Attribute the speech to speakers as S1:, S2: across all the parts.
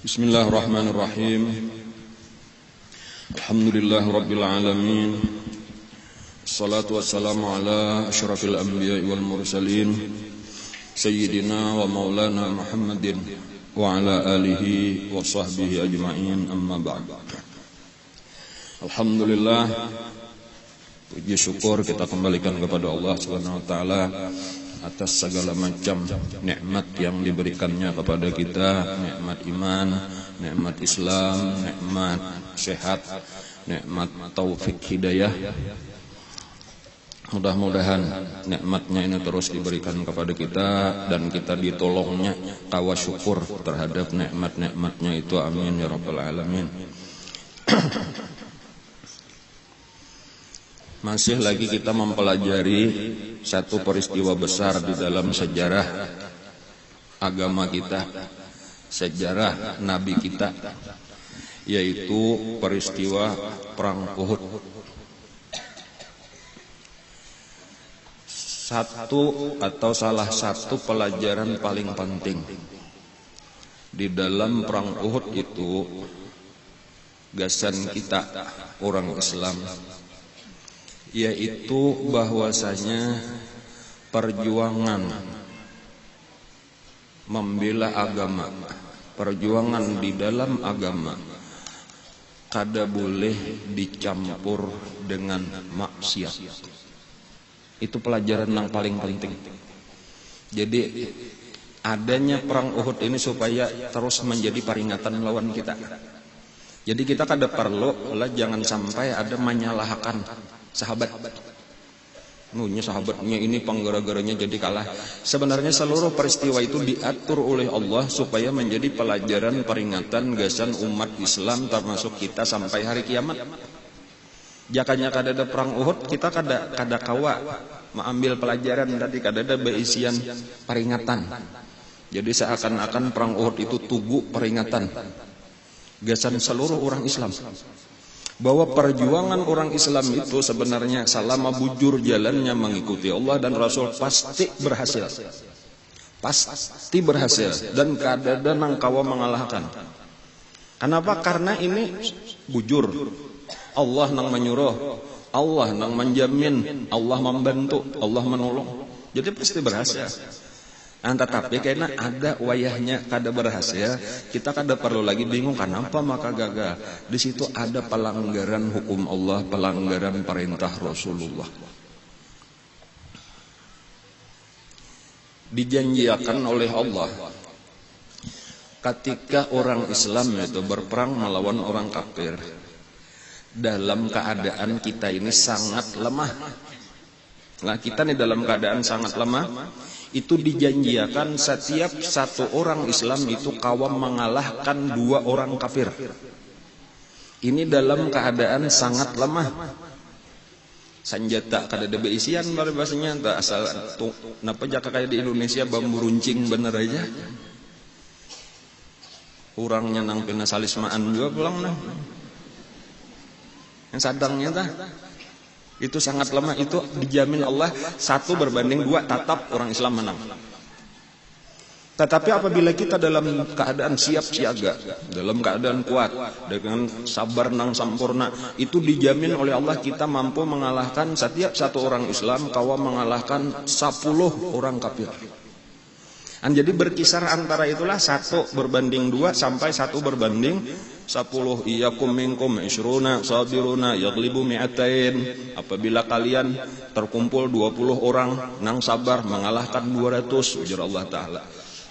S1: Bismillahirrahmanirrahim. Alhamdulillahirabbil alamin. Wassalatu wassalamu ala asyrafil anbiya'i wal mursalin sayyidina wa maulana Muhammadin wa ala alihi wa sahbihi ajma'in, amma ba'd. Alhamdulillah, puji syukur kita kembalikan kepada Allah Subhanahu wa taala atas segala macam nikmat yang diberikannya kepada kita, nikmat iman, nikmat Islam, nikmat sehat, nikmat taufik hidayah. Mudah-mudahan nikmatnya ini terus diberikan kepada kita dan kita ditolongnya tawa syukur terhadap nikmat-nikmatnya itu, amin ya rabbal alamin. Masih lagi kita mempelajari satu peristiwa besar di dalam sejarah agama kita, sejarah Nabi kita, yaitu peristiwa Perang Uhud. Salah satu pelajaran paling penting di dalam Perang Uhud itu, gasan kita orang Islam, yaitu bahwasanya perjuangan membela agama, perjuangan di dalam agama kada boleh dicampur dengan maksiat. Itu pelajaran yang paling penting. Jadi adanya perang Uhud ini supaya terus menjadi peringatan lawan kita. Jadi kita kada perlu lah, jangan sampai ada menyalahkan sahabat. Nunya sahabatnya ini penggara-garanya jadi kalah. Sebenarnya seluruh peristiwa itu diatur oleh Allah supaya menjadi pelajaran peringatan gasan umat Islam termasuk kita sampai hari kiamat. Jakanya kada ada perang Uhud, kita kada kawa mengambil pelajaran tadi, kada ada beisian peringatan. Jadi seakan-akan perang Uhud itu tugu peringatan gasan seluruh orang Islam, bahwa perjuangan orang Islam itu sebenarnya selama bujur jalannya mengikuti Allah dan Rasul pasti berhasil. Pasti berhasil dan kada ada nang kawa mengalahkan. Kenapa? Karena ini bujur. Allah nang menyuruh, Allah nang menjamin, Allah membantu, Allah menolong. Jadi pasti berhasil. Tetapi karena ada wayahnya kada berhasil, kita kada perlu lagi bingung kenapa maka gagal. Di situ ada pelanggaran hukum Allah, pelanggaran perintah Rasulullah. Dijanjikan oleh Allah ketika orang Islam itu berperang melawan orang kafir, dalam keadaan kita ini sangat lemah. Nah, kita nih dalam keadaan sangat lemah, itu dijanjikan setiap satu orang Islam itu kawam mengalahkan dua orang kafir. Ini dalam keadaan sangat lemah. Senjata kada ada beisian bahasanya, tak asal napa jaka kayak di Indonesia bambu runcing bener aja. Orangnya nang pina salismaan juga pulang nah. Yang sadangnya tah itu sangat lemah, itu dijamin Allah 1 berbanding 2 tatap orang Islam menang. Tetapi apabila kita dalam keadaan siap siaga, dalam keadaan kuat, dengan sabar nang sampurna, itu dijamin oleh Allah kita mampu mengalahkan setiap satu orang Islam kawa mengalahkan 10 orang kafir. Jadi berkisar antara itulah 1 berbanding 2 sampai 1 berbanding 10. Iyakum minkum isyruna sabiruna yaglibu mi'atain. Apabila kalian terkumpul 20 orang nang sabar mengalahkan 200, ujar Allah Ta'ala.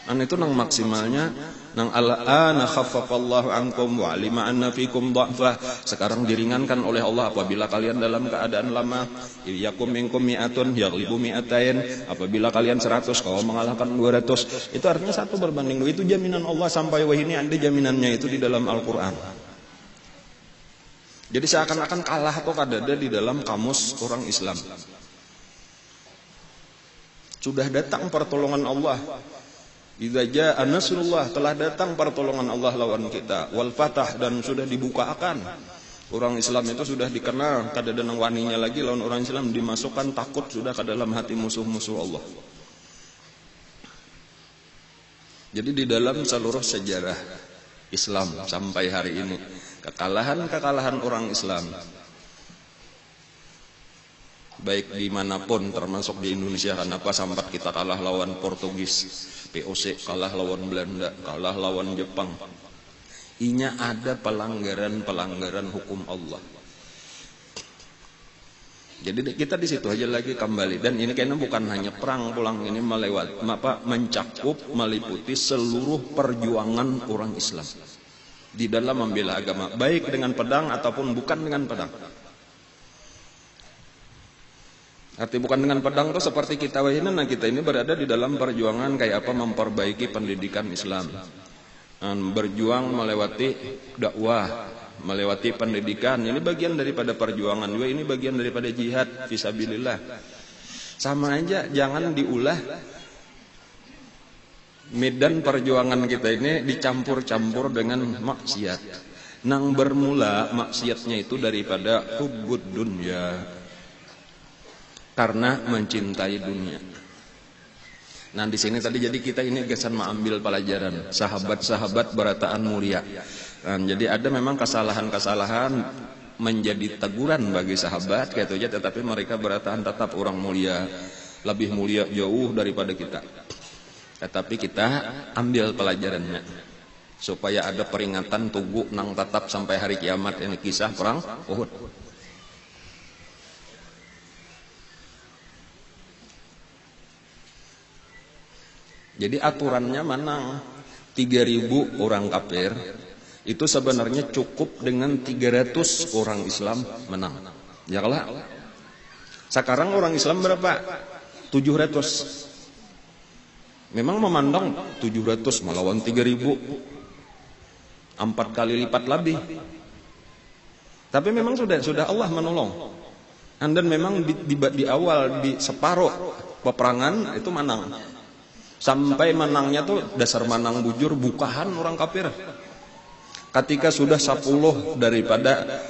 S1: Itu nang maksimalnya nang al-ana khaffafallahu ankum wa alima anna fikum dha'fa. Sekarang diringankan oleh Allah apabila kalian dalam keadaan lemah. Iyakum minkum mi'atun yaglibu mi'atain. Apabila kalian 100 kau mengalahkan 200. Itu artinya 1 berbanding 2. Itu jaminan Allah sampai wahini ada jaminannya itu di dalam Al-Qur'an. Jadi seakan-akan kalah atau kada ada di dalam kamus orang Islam. Sudah datang pertolongan Allah. Idza jaa nasrullah, telah datang pertolongan Allah lawan kita, wal fatah, dan sudah dibukakan. Orang Islam itu sudah dikenal, kada ada nang waninya lagi lawan orang Islam, dimasukkan takut sudah ke dalam hati musuh-musuh Allah. Jadi di dalam seluruh sejarah Islam sampai hari ini. Kekalahan orang Islam, baik dimanapun, termasuk di Indonesia. Kenapa sampai kita kalah lawan Portugis, POC kalah lawan Belanda, kalah lawan Jepang? Inya ada pelanggaran hukum Allah. Jadi kita di situ aja lagi kembali. Dan ini kayaknya bukan hanya perang pulang, ini mencakup, meliputi seluruh perjuangan orang Islam di dalam membela agama, baik dengan pedang ataupun bukan dengan pedang. Arti bukan dengan pedang itu seperti kita ini berada di dalam perjuangan kayak apa, memperbaiki pendidikan Islam, berjuang melewati dakwah, melewati pendidikan. Ini bagian daripada perjuangan juga, ini bagian daripada jihad fisabilillah. Sama aja, jangan diulah medan perjuangan kita ini dicampur-campur dengan maksiat. Nang bermula maksiatnya itu daripada hubbud dunya, karena mencintai dunia. Nah di sini tadi jadi kita ini gesan mengambil pelajaran sahabat-sahabat berataan mulia. Jadi ada memang kesalahan-kesalahan menjadi teguran bagi sahabat kayak itu aja, tetapi mereka berataan tetap orang mulia, lebih mulia jauh daripada kita. Tetapi kita ambil pelajarannya supaya ada peringatan tugu nang tetap sampai hari kiamat. Ini kisah perang Uhud. Jadi aturannya menang 3.000 orang kafir itu sebenarnya cukup dengan 300 orang Islam menang. Ya kalah. Sekarang orang Islam berapa? 700. Memang memandang 700 melawan 3.000, 4 kali lipat lebih. Tapi memang sudah Allah menolong. Dan memang di awal, di separuh peperangan itu menang. Sampai menangnya tuh dasar menang bujur, bukahan orang kafir. Ketika sudah 10 daripada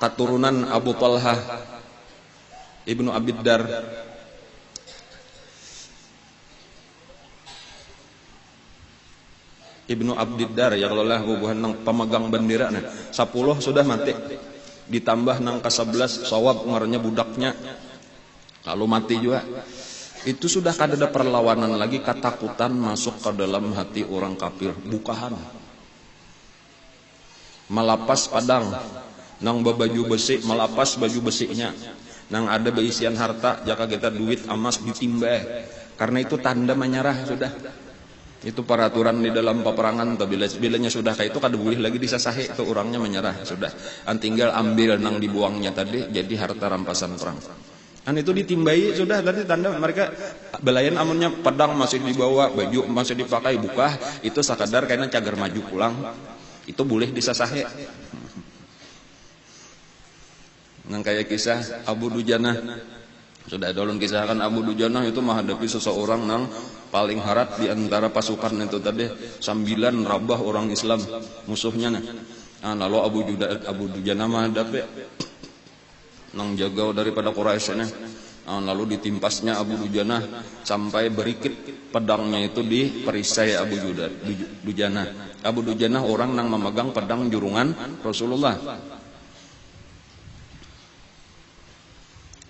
S1: keturunan Abu Talha Ibnu Abiddar Ibnu Abdiddar ya kalau lah bubuhan nang pemegang bendera nah 10 sudah mati, ditambah nang ke-11 Sawab ngarannya budaknya lalu mati juga. Itu sudah kada ada perlawanan lagi, ketakutan masuk ke dalam hati orang kafir, bukahan melapas padang nang baju besi, melapas baju besinya, nang ada beisian harta jaka kita duit emas ditimbah, karena itu tanda menyerah sudah. Itu peraturan di dalam peperangan. Bilanya sudah kayak itu kada boleh lagi disasahi, itu orangnya menyerah sudah. Tinggal ambil nang dibuangnya tadi jadi harta rampasan perang. Itu ditimbai sudah, tadi tanda mereka belayan amunnya pedang masih dibawa, baju masih dipakai, buka itu sakadar kayaknya cagar maju pulang. Itu boleh disasahi. Nang kayak kisah Abu Dujanah. Sudah ada ulun kisahkan Abu Dujanah itu menghadapi seseorang nang paling harat di antara pasukan itu tadi, 9 rabah orang Islam musuhnya nah. Lalu Abu Dujanah menghadapi nang jaga daripada Quraisy nah. Lalu ditimpasnya Abu Dujanah sampai berikit pedangnya itu di perisai Abu Dujanah. Abu Dujanah orang nang memegang pedang jurungan Rasulullah.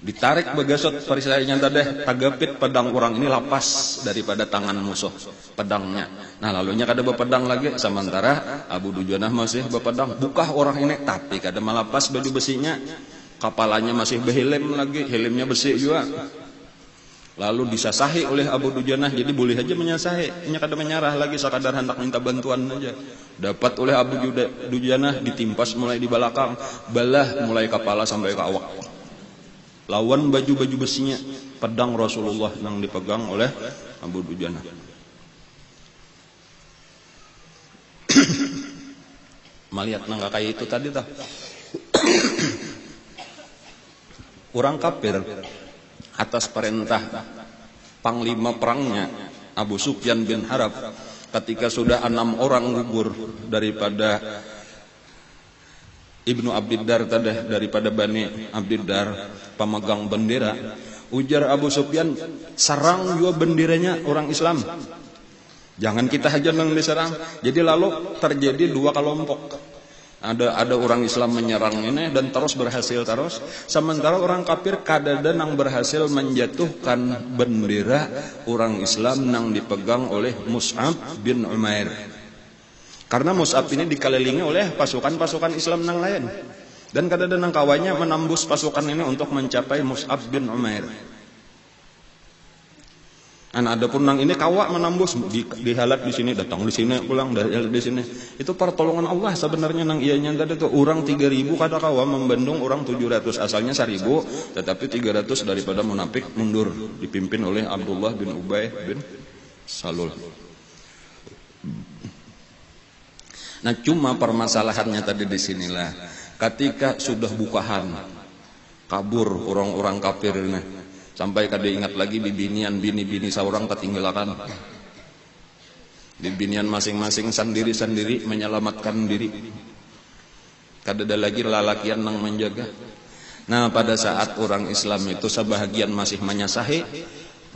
S1: Ditarik begasot perisainya tadi, tagapit pedang orang ini lapas daripada tangan musuh pedangnya. Nah lalunya kada bepedang lagi, sementara Abu Dujanah masih bepedang. Bukah orang ini tapi kada melapas baju besinya, kepalanya masih behelm lagi, helmnya besi juga. Lalu disasahi oleh Abu Dujanah, jadi boleh aja menyasahi, nya kada menyerah lagi, sekadar hendak minta bantuan aja. Dapat oleh Abu Dujanah, ditimpas mulai di belakang, balah mulai kepala sampai ke awak. Lawan baju-baju besinya, pedang Rasulullah yang dipegang oleh Abu Dujanah. Melihat nang kayak itu tadi tah. Orang kafir atas perintah panglima perangnya Abu Sufyan bin Harb, ketika sudah 6 orang gugur daripada Ibnu Abdiddar tadi, daripada Bani Abdiddar pemegang bendera, ujar Abu Sufyan, serang juga benderanya orang Islam. Jangan kita aja nang diserang. Jadi lalu terjadi dua kelompok. Ada orang Islam menyerang ini dan terus berhasil terus. Sementara orang kafir kadada nang berhasil menjatuhkan bendera orang Islam nang dipegang oleh Mus'ab bin Umair. Karena Mus'ab ini dikelilingi oleh pasukan-pasukan Islam nang lain. Dan kadada nang kawannya menembus pasukan ini untuk mencapai Mus'ab bin Umair. Adapun nang ini kawak menembus dihalat di sini, datang di sini, pulang dari di sini. Itu pertolongan Allah sebenarnya nang ianya tadi tuh orang 3000 kada kawak membendung orang 700, asalnya 1000 tetapi 300 daripada munafik mundur dipimpin oleh Abdullah bin Ubay bin Salul. Nah, cuma permasalahannya tadi di sinilah ketika sudah bukahan kabur orang-orang kafir ini. Sampai kada ingat lagi bibinian bini-bini seorang ketinggalakan. Bibinian masing-masing sendiri-sendiri menyelamatkan diri. Kada ada lagi lalakian nang menjaga. Nah, pada saat orang Islam itu sebahagian masih menyasahi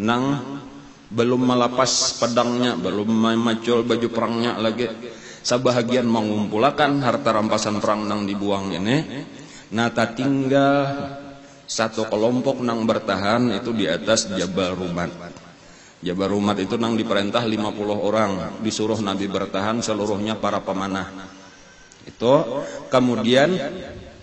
S1: nang belum melepas pedangnya, belum memacul baju perangnya lagi. Sebahagian mengumpulkan harta rampasan perang nang dibuang ini. Nah, tak tinggal satu kelompok nang bertahan itu di atas Jabal Rumat. Jabal Rumat itu nang diperintah 50 orang, disuruh Nabi bertahan seluruhnya para pemanah. Itu kemudian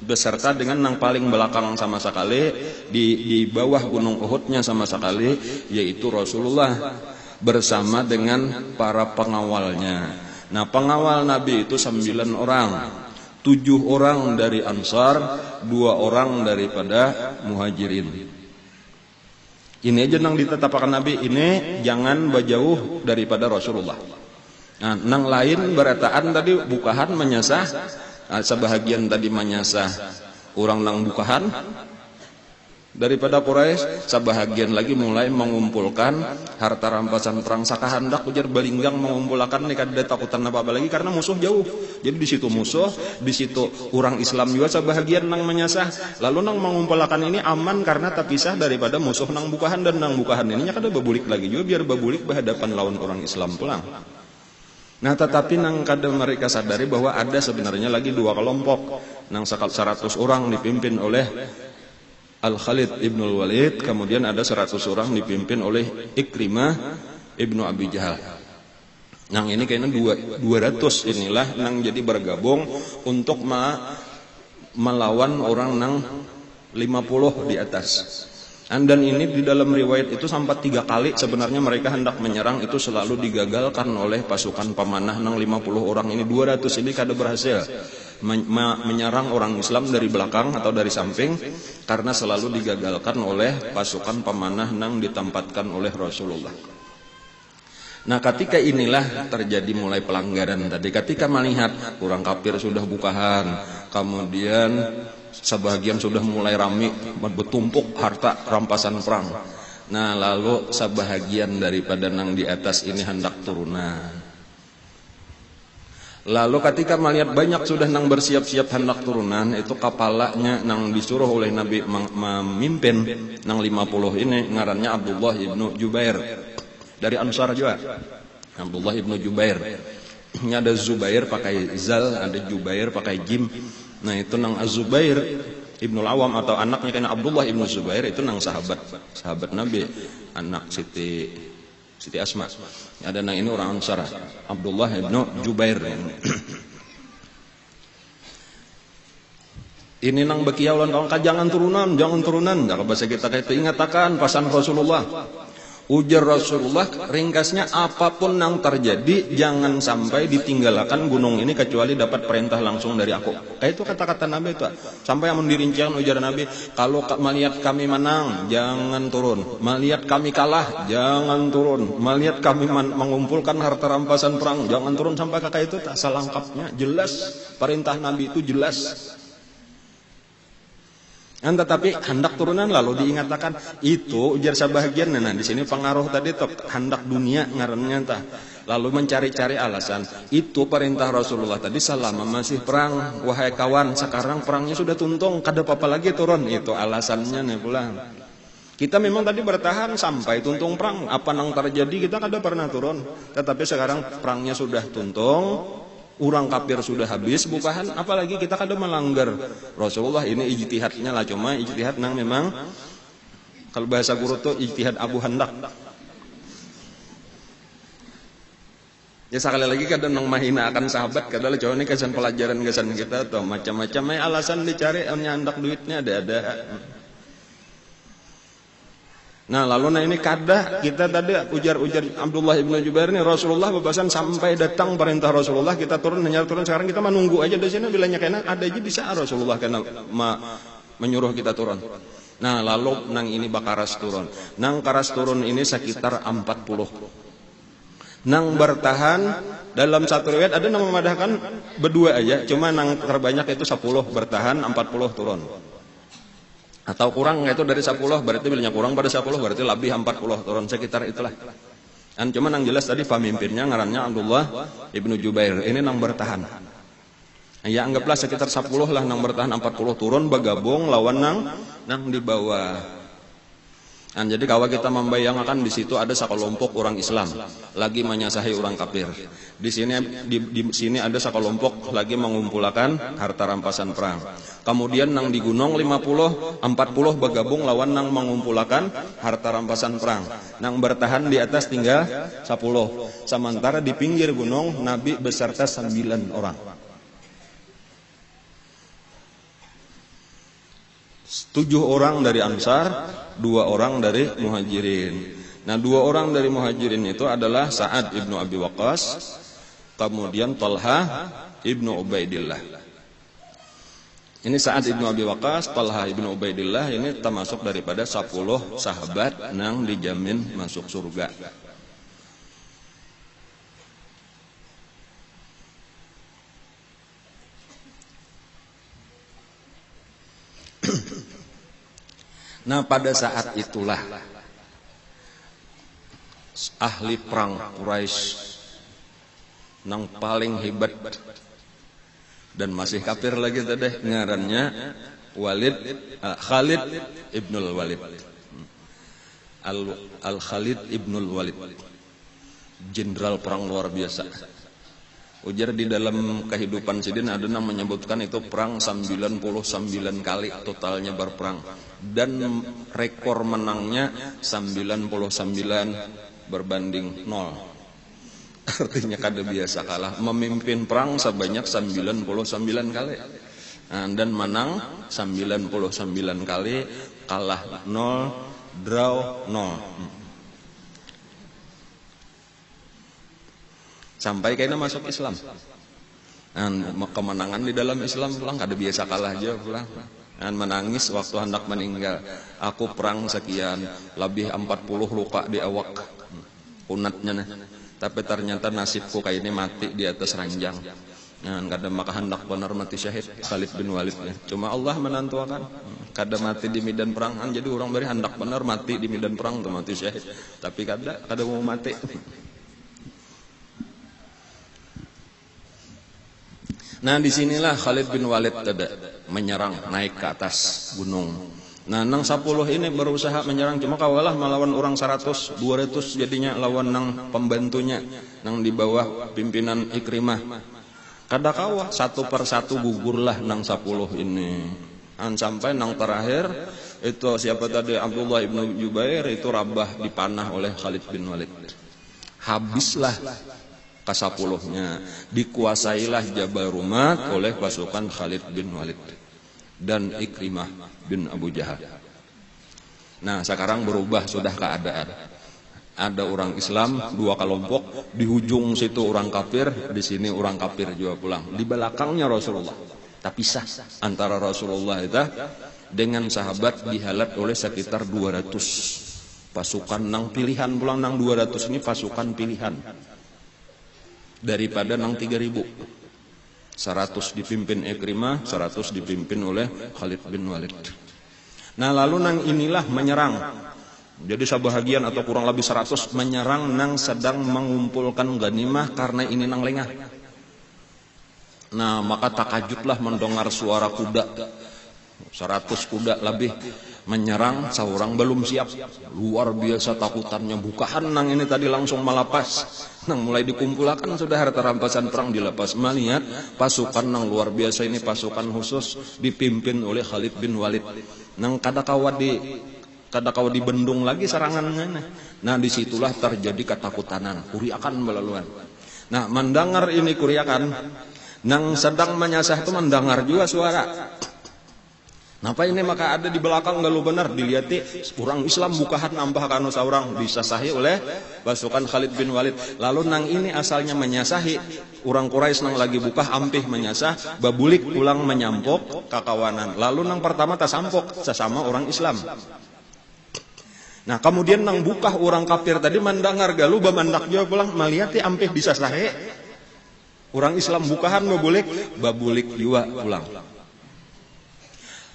S1: beserta dengan nang paling belakang sama sekali di bawah gunung Uhudnya sama sekali, yaitu Rasulullah bersama dengan para pengawalnya. Nah, pengawal Nabi itu 9 orang. 7 orang dari Ansar, 2 orang daripada Muhajirin. Ini aja nang ditetapkan Nabi, ini jangan berjauh daripada Rasulullah. Nah, nang lain berataan tadi bukahan menyasah, sebahagian tadi menyasah orang nang bukahan daripada Quraisy, sebahagian lagi mulai mengumpulkan harta rampasan perang sakahandak ujar balinggang mengumpulkan nih kada takutan apa-apa lagi karena musuh jauh. Jadi di situ musuh, di situ orang Islam juga sebahagian nang menyasah. Lalu nang mengumpulkan ini aman karena terpisah daripada musuh nang bukahan, dan nang bukahan ininya kada babulik lagi juga biar babulik berhadapan lawan orang Islam pulang. Nah, tetapi nang kada mereka sadari bahwa ada sebenarnya lagi 2 kelompok. Nang 100 orang dipimpin oleh Al-Khalid ibnul Walid, kemudian ada 100 orang dipimpin oleh Ikrimah ibnu Abi Jahal. Nang ini kayaknya 200 inilah nang jadi bergabung untuk melawan orang nang 50 di atas. Dan ini di dalam riwayat itu sampai 3 kali sebenarnya mereka hendak menyerang, itu selalu digagalkan oleh pasukan pemanah nang 50 orang ini. 200 ini kada berhasil menyerang orang Islam dari belakang atau dari samping karena selalu digagalkan oleh pasukan pemanah nang ditempatkan oleh Rasulullah. Nah, ketika inilah terjadi mulai pelanggaran tadi. Ketika melihat orang kafir sudah bukahan, kemudian sebagian sudah mulai ramai bertumpuk harta rampasan perang. Nah, lalu sebahagian daripada nang di atas ini hendak turunan. Lalu ketika melihat banyak sudah nang bersiap-siap hendak turunan, itu kepalanya nang disuruh oleh Nabi memimpin nang 50 ini ngarannya Abdullah ibnu Jubair dari Ansar juga. Abdullah ibnu Jubair. Ini ada Zubair pakai zal, ada Jubair pakai jim. Nah, itu nang Az-Zubair ibnu Awam atau anaknya kena Abdullah ibnu Zubair, itu nang sahabat Nabi, anak Siti Asma. Ada nang ini orang Ansar, Abdullah ibnu Jubair. Ini nang bekiau lan kawan, jangan turunan. Kalau bahasa kita itu ingatakan pasan Rasulullah. Ujar Rasulullah ringkasnya, apapun yang terjadi jangan sampai ditinggalkan gunung ini kecuali dapat perintah langsung dari aku. Kayak itu kata-kata Nabi itu. Sampai yang mendirincikan ujar Nabi, kalau melihat kami menang jangan turun, melihat kami kalah jangan turun, melihat kami mengumpulkan harta rampasan perang jangan turun, sampai kakak itu tak selengkapnya jelas perintah Nabi itu jelas. Tetapi hendak turunan lalu diingatkan itu ujar sebahagian. Nah, di sini pengaruh tadi hendak dunia ngarannya entah. Lalu mencari-cari alasan. Itu perintah Rasulullah tadi selama masih perang. Wahai kawan, sekarang perangnya sudah tuntung, kada apa-apa lagi turun. Itu alasannya nih pulang. Kita memang tadi bertahan sampai tuntung perang. Apa nang terjadi kita kada pernah turun. Tetapi sekarang perangnya sudah tuntung, orang kafir sudah habis bukahan, apalagi kita kada melanggar Rasulullah. Ini ijtihadnya lah, cuma ijtihad nang memang kalau bahasa guru tuh ijtihad Abu Handak. Ya sekali lagi kadang nang mahina akan sahabat, kadang coba ini kesan pelajaran kesan kita tuh macam-macam alasan dicari nyandak duitnya ada. Nah lalu ini kada kita tadi ujar Abdullah ibnu Jubair ini Rasulullah bebasan sampai datang perintah Rasulullah kita turun sekarang kita menunggu aja di sini bilangnya kena ada aja bisa Rasulullah kena menyuruh kita turun. Nah lalu nang ini bakaras turun. Nang karas turun ini sekitar 40. Nang bertahan dalam satu riwayat ada yang memadahkan berdua aja, cuma nang terbanyak itu 10 bertahan 40 turun. Atau kurang itu dari 10 berarti bilangnya kurang pada 10 berarti lebih 40 turun sekitar itulah. Dan cuma yang jelas tadi pemimpinnya ngarannya Abdullah ibnu Jubair ini nang bertahan. Ya anggaplah sekitar 10 lah nang bertahan 40 turun bergabung lawan nang di bawah. Dan jadi kalau kita membayangkan di situ ada sekelompok orang Islam lagi menyasahi orang kafir. Di sini ada sekelompok lagi mengumpulkan harta rampasan perang. Kemudian nang di gunung 40 bergabung lawan nang mengumpulkan harta rampasan perang. Nang bertahan di atas tinggal 10. Sementara di pinggir gunung Nabi beserta 9 orang. 7 orang dari Ansar, 2 orang dari Muhajirin. Nah 2 orang dari Muhajirin itu adalah Sa'ad ibnu Abi Waqqas, kemudian Talha ibnu Ubaidillah. Ini Sa'ad ibnu Abi Waqqas, Talha ibnu Ubaidillah ini termasuk daripada 10 sahabat yang dijamin masuk surga. Nah pada saat itulah ahli perang Quraisy nang paling hebat dan masih kafir lagi tadi ngarannya Khalid ibnul Walid. Al-Khalid ibnul Walid, jenderal perang luar biasa. Ujar di dalam kehidupan sidin ada yang menyebutkan itu perang 99 kali totalnya berperang dan rekor menangnya 99 berbanding 0. Artinya kada biasa kalah, memimpin perang sebanyak 99 kali dan menang 99 kali, kalah 0, draw 0. Sampai kayaknya masuk Islam. Dan kemenangan di dalam Islam pulang kada biasa kalah aja pulang. Dan menangis waktu hendak meninggal. Aku perang sekian, lebih 40 luka di awak unatnya. Tapi ternyata nasibku kayak ini mati di atas ranjang. Dan kada maka hendak benar mati syahid Khalid bin Walid. Cuma Allah menentukan kada mati di medan perang. Jadi orang beri hendak benar mati di medan perang tuh mati syahid. Tapi kada mau mati. Nah disinilah Khalid bin Walid menyerang naik ke atas gunung. Nah nang 10 ini berusaha menyerang cuma kawalah melawan orang 100, 200 jadinya lawan nang pembantunya nang di bawah pimpinan Ikrimah. Kada kawah satu persatu gugurlah nang 10 ini. Sampai nang terakhir itu siapa tadi Abdullah ibnu Jubair itu rabah dipanah oleh Khalid bin Walid. Habislah ke-10-nya, dikuasailah Jabal Rumat oleh pasukan Khalid bin Walid dan Ikrimah bin Abu Jahal. Nah sekarang berubah sudah keadaan. Ada orang Islam 2 kelompok, di ujung situ orang kafir, di sini orang kafir juga pulang. Di belakangnya Rasulullah. Tapi sah antara Rasulullah itu dengan sahabat dihalat oleh sekitar 200 pasukan nang pilihan pulang nang 200 ini pasukan pilihan. Daripada nang 3.000 100 dipimpin Ikrimah, 100 dipimpin oleh Khalid bin Walid. Nah lalu nang inilah menyerang. Jadi sebahagian atau kurang lebih 100 menyerang nang sedang mengumpulkan ghanimah karena ini nang lengah. Nah maka takajutlah mendengar suara kuda 100 kuda lebih menyerang seorang belum siap, luar biasa takutannya, bukahan nang ini tadi langsung malapas, nang mulai dikumpulkan sudah harta rampasan perang dilepas, melihat pasukan nang luar biasa ini, pasukan khusus dipimpin oleh Khalid bin Walid, nang kadakawa dibendung lagi serangannya. Nah disitulah terjadi ketakutan, kuriakan belaluan. Nah mendengar ini kuriakan, nang sedang menyasah itu mendengar juga suara. Napa ini maka ada di belakang galu benar dilihat orang Islam bukahan nambah kanu saurang disasahi oleh pasukan Khalid bin Walid. Lalu nang ini asalnya menyasahi orang Quraisy nang lagi buka ampih menyasah babulik pulang menyampok kakawanan. Lalu nang pertama tasampok sesama orang Islam. Nah kemudian nang buka orang kafir tadi mendengar galu bamandak juga pulang melihat ampih disasahi orang Islam bukahan babulik juga pulang.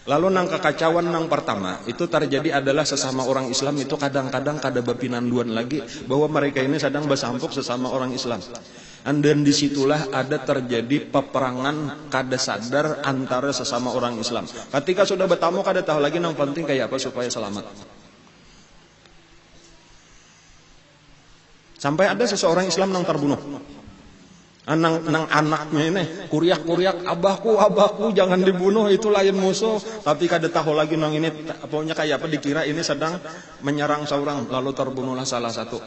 S1: Lalu nang kekacauan nang pertama itu terjadi adalah sesama orang Islam itu kadang-kadang kada bepinanduan lagi bahwa mereka ini sedang bersampuk sesama orang Islam. Dan disitulah ada terjadi peperangan kada sadar antara sesama orang Islam. Ketika sudah bertamu kada tahu lagi nang penting kayak apa supaya selamat. Sampai ada seseorang Islam nang terbunuh. Nang anaknya ini kuriak abahku jangan dibunuh, itu lain musuh, tapi kada tahu lagi nang ini pokoknya kayak apa dikira ini sedang menyerang seorang, lalu terbunuhlah salah satu.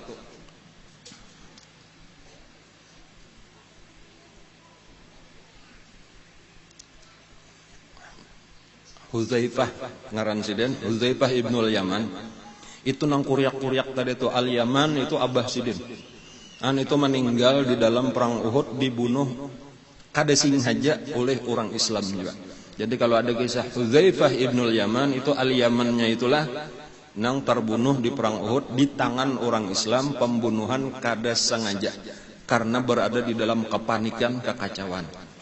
S1: Hudzaifah ngaran siden Hudzaifah ibnul Yaman itu nang kuriak tadi itu al Yaman itu abah sidin. Itu meninggal di dalam perang Uhud, dibunuh kada sengaja oleh orang Islam juga. Jadi kalau ada kisah Hudzaifah ibnul Yaman itu al Yamannya itulah nang terbunuh di perang Uhud di tangan orang Islam, pembunuhan kada sengaja karena berada di dalam kepanikan, kekacauan.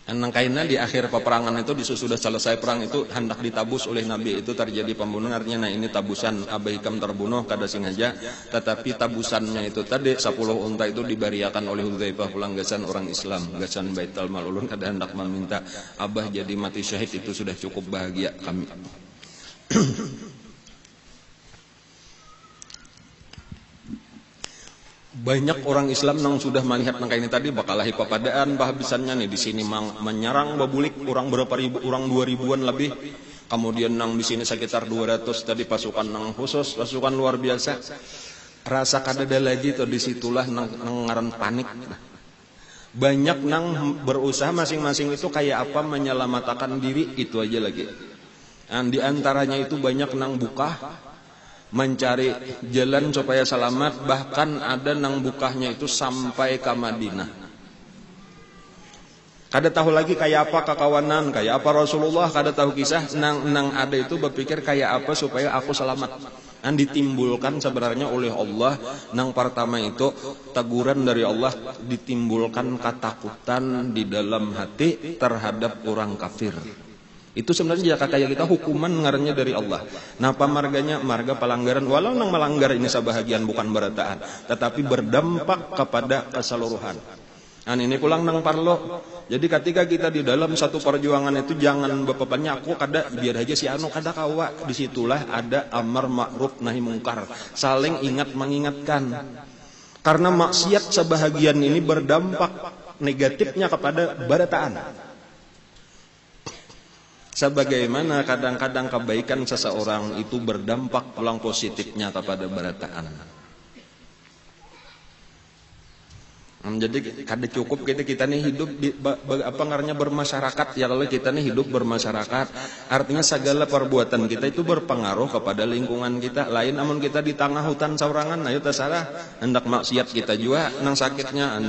S1: Nang kaina di akhir peperangan itu sudah selesai perang itu hendak ditabus oleh Nabi, itu terjadi pembunuhan. Artinya nah ini tabusan Abah Hikam terbunuh kada sengaja, tetapi tabusannya itu tadi 10 unta itu diberiakan oleh Hudzaifah pulang gasan orang Islam, gasan Baitul Mal ulun kada hendak meminta Abah jadi mati syahid, itu sudah cukup bahagia kami. Banyak orang Islam yang sudah melihat nang ini tadi bakalahi papadaan bahabisannya nih di sini menyerang babulik orang berapa ribu, orang 2000-an lebih. Kemudian nang di sini sekitar 200 tadi pasukan nang khusus, pasukan luar biasa. Rasa kadada lagi tuh disitulah nang ngaran panik. Banyak nang berusaha masing-masing itu kayak apa menyelamatkan diri, itu aja lagi. Dan di antaranya itu banyak nang buka mencari jalan supaya selamat, bahkan ada nang bukahnya itu sampai ke Madinah. Kada tahu lagi kayak apa kekawanan, kayak apa Rasulullah, kada tahu kisah nang ada itu berpikir kayak apa supaya aku selamat. Dan ditimbulkan sebenarnya oleh Allah nang pertama itu teguran dari Allah, ditimbulkan ketakutan di dalam hati terhadap orang kafir. Itu sebenarnya kayak kita hukuman ngarannya dari Allah. Napa marganya? Marga pelanggaran. Walau nang melanggar ini sebahagian bukan berataan, tetapi berdampak kepada keseluruhan. Dan ini pulang nang parlo. Jadi ketika kita di dalam satu perjuangan itu jangan bebannya aku kada biar aja si anu kada kawa. Disitulah ada amar ma'ruf nahi mungkar. Saling ingat mengingatkan. Karena maksiat sebahagian ini berdampak negatifnya kepada berataan. Sebagaimana kadang-kadang kebaikan seseorang itu berdampak pulang positifnya kepada berataan. Jadi kada cukup kita nih hidup apa ngarannya bermasyarakat ya, kalau kita nih hidup bermasyarakat artinya segala perbuatan kita itu berpengaruh kepada lingkungan kita. Lain namun kita di tengah hutan saurangan, ayo terserah hendak maksiat kita juga nang sakitnya,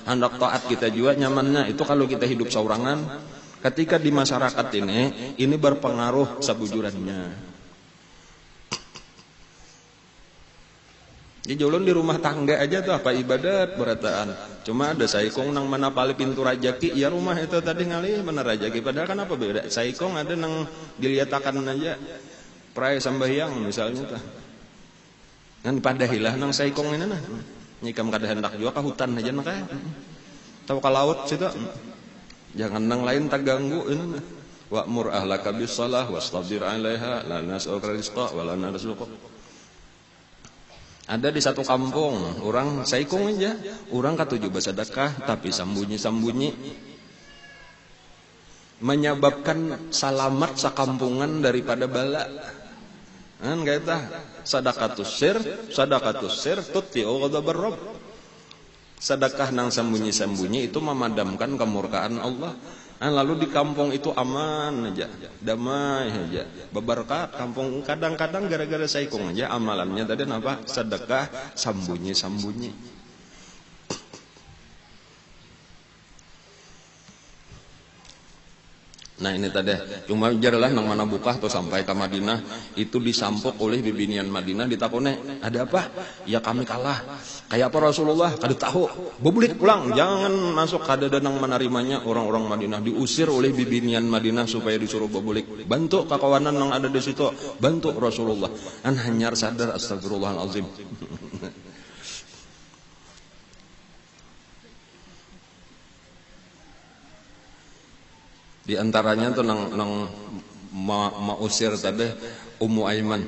S1: hendak taat kita juga nyamannya. Itu kalau kita hidup saurangan. Ketika di masyarakat ini berpengaruh sebujurannya. Jadi ulun di rumah tangga aja tuh apa ibadat berataan. Cuma ada saikong nang mana pali pintu rajaki, ya rumah itu tadi ngali mana rajaki. Padahal kan apa beda? Saikong ada nang diliatakan aja prai sambayang misalnya tuh. Kan pada hilah nang saikong ini nah. Nyikam kada hendak juga ke hutan aja nak. Tahu ke laut situ. Jangan nang lain tak ganggu ini. Wa'mur ahlaka bis-shalah wastabir 'alaiha la nas'aluka rizqa wa la narzuquk. Ada di satu kampung, orang saikung aja, orang katuju bersedekah tapi sambunyi-sambunyi, menyebabkan salamat sakampungan daripada bala. Kan kata sadaqatus sir tutfi'u ghadabar rabb. Sedekah nang sembunyi-sembunyi itu memadamkan kemurkaan Allah. Lalu di kampung itu aman aja, damai aja, berberkat kampung. Kadang-kadang gara-gara saikung aja amalannya tadi apa? Sedekah sembunyi-sembunyi. Nah ini tadi, cuma jaralah nang mana buka atau sampai ke Madinah itu disampuk oleh bibinian Madinah, ditakone ada apa? Ya kami kalah. Kayak apa Rasulullah? Kada tahu. Bebulit pulang, jangan masuk. Kada danang menerimanya. Orang-orang Madinah diusir oleh bibinian Madinah supaya disuruh bebulik. Bantu kakawanan yang ada di situ, bantu Rasulullah. Hanyar sadar astagfirullahalazim. Di antaranya tuh nang usir tadi Ummu Aiman.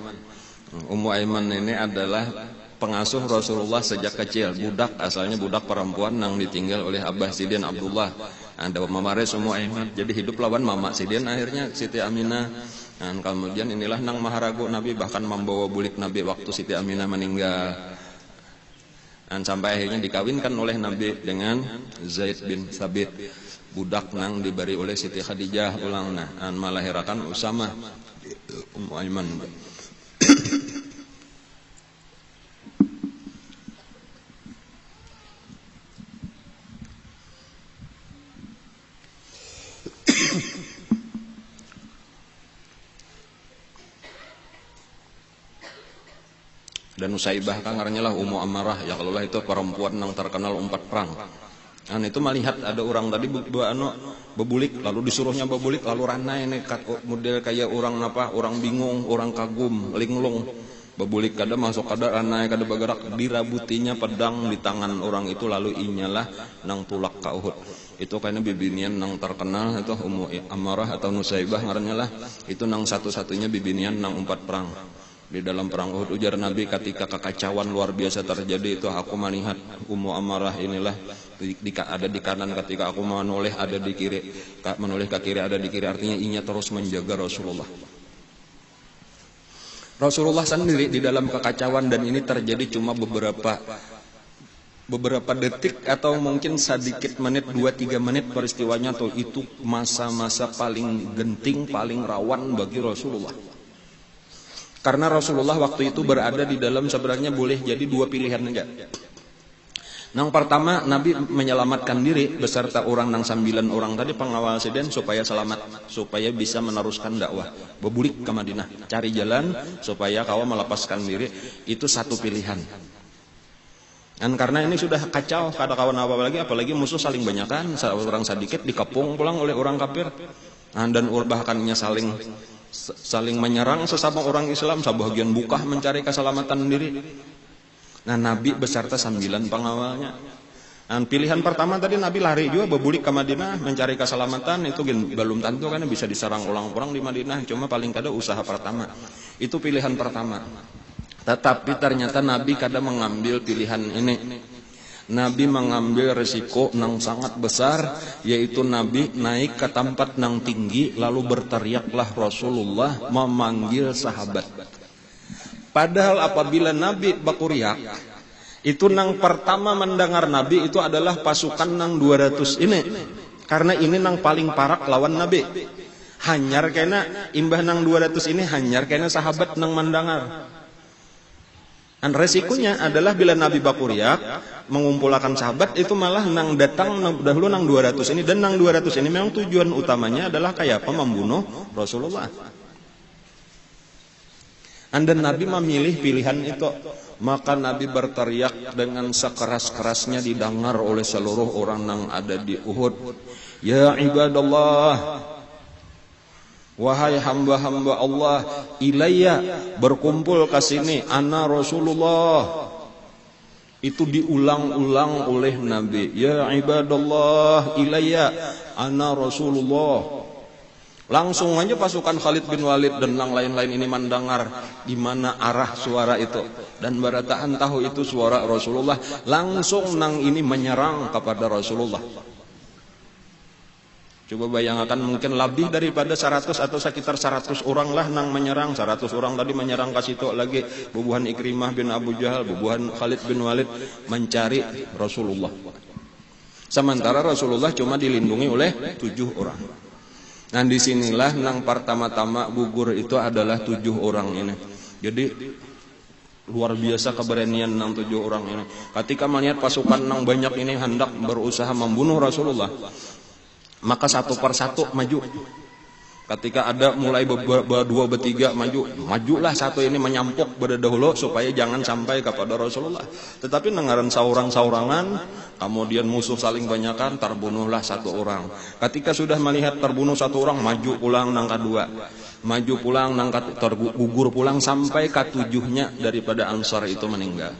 S1: Ummu Aiman ini adalah pengasuh Rasulullah sejak kecil, budak, asalnya budak perempuan nang ditinggal oleh Abah Sidin Abdullah. Ada mamares Ummu Aiman, jadi hidup lawan mama Sidin akhirnya Siti Aminah. Dan kemudian inilah nang maharagu Nabi, bahkan membawa bulik Nabi waktu Siti Aminah meninggal. Dan sampai akhirnya dikawinkan oleh Nabi dengan Zaid bin Thabit. Budak nang diberi oleh Siti Khadijah ulang an melahirkan Usama Ummu Aiman. Dan Usaibah kan ngarannya lah Ummu Ammarah, ya kalau lah itu perempuan yang terkenal umpat perang. Dan itu melihat ada orang tadi bebulik, lalu disuruhnya bebulik, lalu ranai ini model kayak orang apa, orang bingung, orang kagum, linglung. Bebulik kada masuk kada ranai kada bergerak, dirabutinya pedang di tangan orang itu, lalu inyalah nang tulak ka Uhud. Itu kayaknya bibinian nang terkenal itu Ummu Ammarah atau Nusaibah ngarannya lah. Itu nang satu-satunya bibinian nang umpat perang. Di dalam perang Uhud ujar Nabi ketika kekacauan luar biasa terjadi itu aku melihat Ummu Ammarah inilah ada di kanan ketika aku menoleh ada di kiri, menoleh ke kiri ada di kiri, artinya inya terus menjaga Rasulullah. Rasulullah sendiri di dalam kekacauan, dan ini terjadi cuma beberapa detik atau mungkin sedikit menit, 2-3 menit peristiwanya tuh, itu masa-masa paling genting, paling rawan bagi Rasulullah. Karena Rasulullah waktu itu berada di dalam sebenarnya boleh jadi dua pilihan aja. Yang pertama, Nabi menyelamatkan diri beserta orang nang 9 orang tadi pengawal Sidin supaya selamat, supaya bisa meneruskan dakwah, bebulik ke Madinah, cari jalan supaya kau melepaskan diri. Itu satu pilihan. Dan karena ini sudah kacau, kada kawan apalagi musuh saling banyakan, orang sedikit dikepung pulang oleh orang kafir, dan bahkannya saling menyerang sesama orang Islam, sebagian buka mencari keselamatan diri. Nah, Nabi beserta 9 pengawalnya. Dan pilihan pertama tadi Nabi lari juga bebulik ke Madinah mencari keselamatan, itu belum tentu kan bisa diserang orang-orang di Madinah, cuma paling kada usaha pertama. Itu pilihan pertama. Tetapi ternyata Nabi kada mengambil pilihan ini. Nabi mengambil resiko nang sangat besar, yaitu Nabi naik ke tempat nang tinggi, lalu berteriaklah Rasulullah memanggil sahabat. Padahal apabila Nabi berteriak, itu nang pertama mendengar Nabi itu adalah pasukan nang 200 ini. Karena ini nang paling parak lawan Nabi. Hanyar kena imbah nang 200 ini, hanyar kena sahabat nang mendengar. Dan resikonya adalah bila Nabi bakuriak mengumpulkan sahabat, itu malah nang datang dahulu nang 200 ini, dan nang 200 ini memang tujuan utamanya adalah kayak apa, membunuh Rasulullah. Dan Nabi memilih pilihan itu, maka Nabi berteriak dengan sekeras-kerasnya didengar oleh seluruh orang yang ada di Uhud. Ya ibadallah, wahai hamba-hamba Allah, ilayya, berkumpul ke sini, ana Rasulullah. Itu diulang-ulang oleh Nabi. Ya ibadallah, ilayya, ana Rasulullah. Langsung aja pasukan Khalid bin Walid dan yang lain-lain ini mendengar di mana arah suara itu, dan barataan tahu itu suara Rasulullah. Langsung nang ini menyerang kepada Rasulullah. Coba bayangkan, mungkin lebih daripada 100 atau sekitar 100 orang lah nang menyerang. 100 orang tadi menyerang ke situ lagi. Bubuhan Ikrimah bin Abu Jahal, bubuhan Khalid bin Walid mencari Rasulullah. Sementara Rasulullah cuma dilindungi oleh 7 orang. Nah disinilah nang pertama-tama gugur itu adalah 7 orang ini. Jadi luar biasa keberanian nang 7 orang ini. Ketika melihat pasukan nang banyak ini hendak berusaha membunuh Rasulullah, maka satu persatu maju. Ketika ada mulai berdua bertiga majulah satu ini menyampuk berdahulu supaya jangan sampai kepada Rasulullah. Tetapi nengaran saurang-saurangan, kemudian musuh saling banyakan, terbunuhlah satu orang. Ketika sudah melihat terbunuh satu orang, maju pulang nang kedua, maju pulang nang tergugur pulang sampai ketujuhnya daripada Ansar itu meninggal.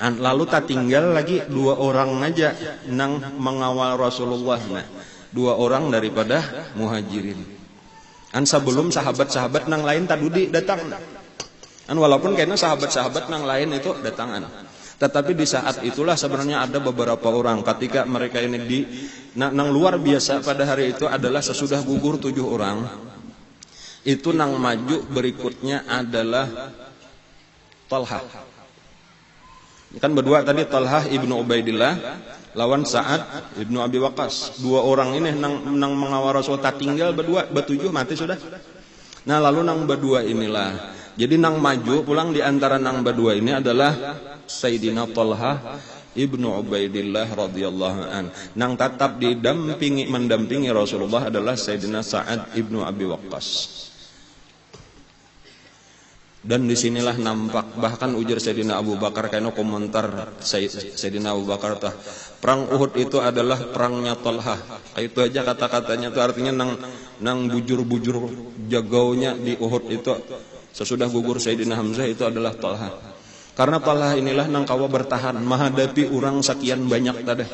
S1: Lalu tak tinggal lagi 2 orang aja nang mengawal Rasulullah. Nah, 2 orang daripada Muhajirin. Sebelum sahabat-sahabat nang lain tadudi datang. Walaupun kayaknya sahabat-sahabat nang lain itu datangan. Tetapi di saat itulah sebenarnya ada beberapa orang ketika mereka ini nang luar biasa pada hari itu adalah sesudah gugur 7 orang. Itu nang maju berikutnya adalah Talha. Kan berdua tadi Talha ibnu Ubaidillah lawan Sa'ad ibnu Abi Waqqas. 2 orang ini nang mengawal Rasul, tak tinggal berdua, bertujuh mati sudah. Nah lalu nang berdua inilah. Jadi nang maju pulang di antara nang berdua ini adalah Sayyidina Talha ibnu Ubaidillah radhiyallahu an. Nang tetap mendampingi Rasulullah adalah Sayyidina Sa'ad ibnu Abi Waqqas. Dan disinilah nampak, bahkan ujar Sayyidina Abu Bakar, karena komentar Sayyidina Abu Bakar, perang Uhud itu adalah perangnya Talha. Itu aja kata-katanya itu artinya nang bujur-bujur jagaunya di Uhud itu sesudah gugur Sayyidina Hamzah itu adalah Talha. Karena Talha inilah nang kawa bertahan menghadapi orang sekian banyak tadi.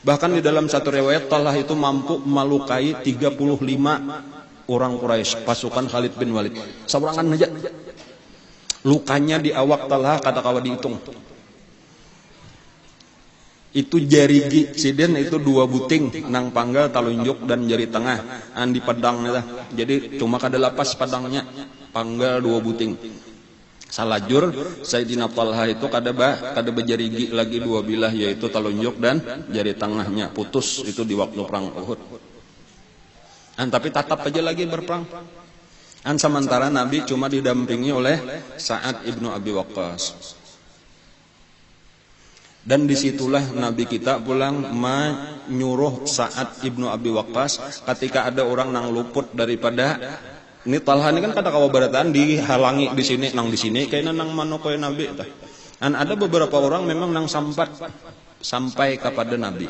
S1: Bahkan di dalam satu riwayat Talha itu mampu melukai 35 orang Quraisy, pasukan Khalid bin Walid. Seorangan aja. Lukanya di awak Talha kata kawa dihitung. Itu jari siden itu 2 buting nang panggal talunjuk dan jari tengah di pedangnya. Jadi cuma kada lapas pedangnya, panggal 2 buting. Salajur Sayyidina Talha itu kada berjari lagi 2 bilah, yaitu talunjuk dan jari tengahnya putus itu di waktu perang Uhud. Tapi tetap aja lagi berperang. Sementara Nabi cuma didampingi oleh Sa'ad ibnu Abi Waqqas. Dan disitulah Nabi kita pulang menyuruh Sa'ad ibnu Abi Waqqas ketika ada orang nang luput daripada ini Talha ini kan kata kawa barataan dihalangi di sini nang di sini kayaknya nang manokoy Nabi. Ada beberapa orang memang nang sampai kepada Nabi.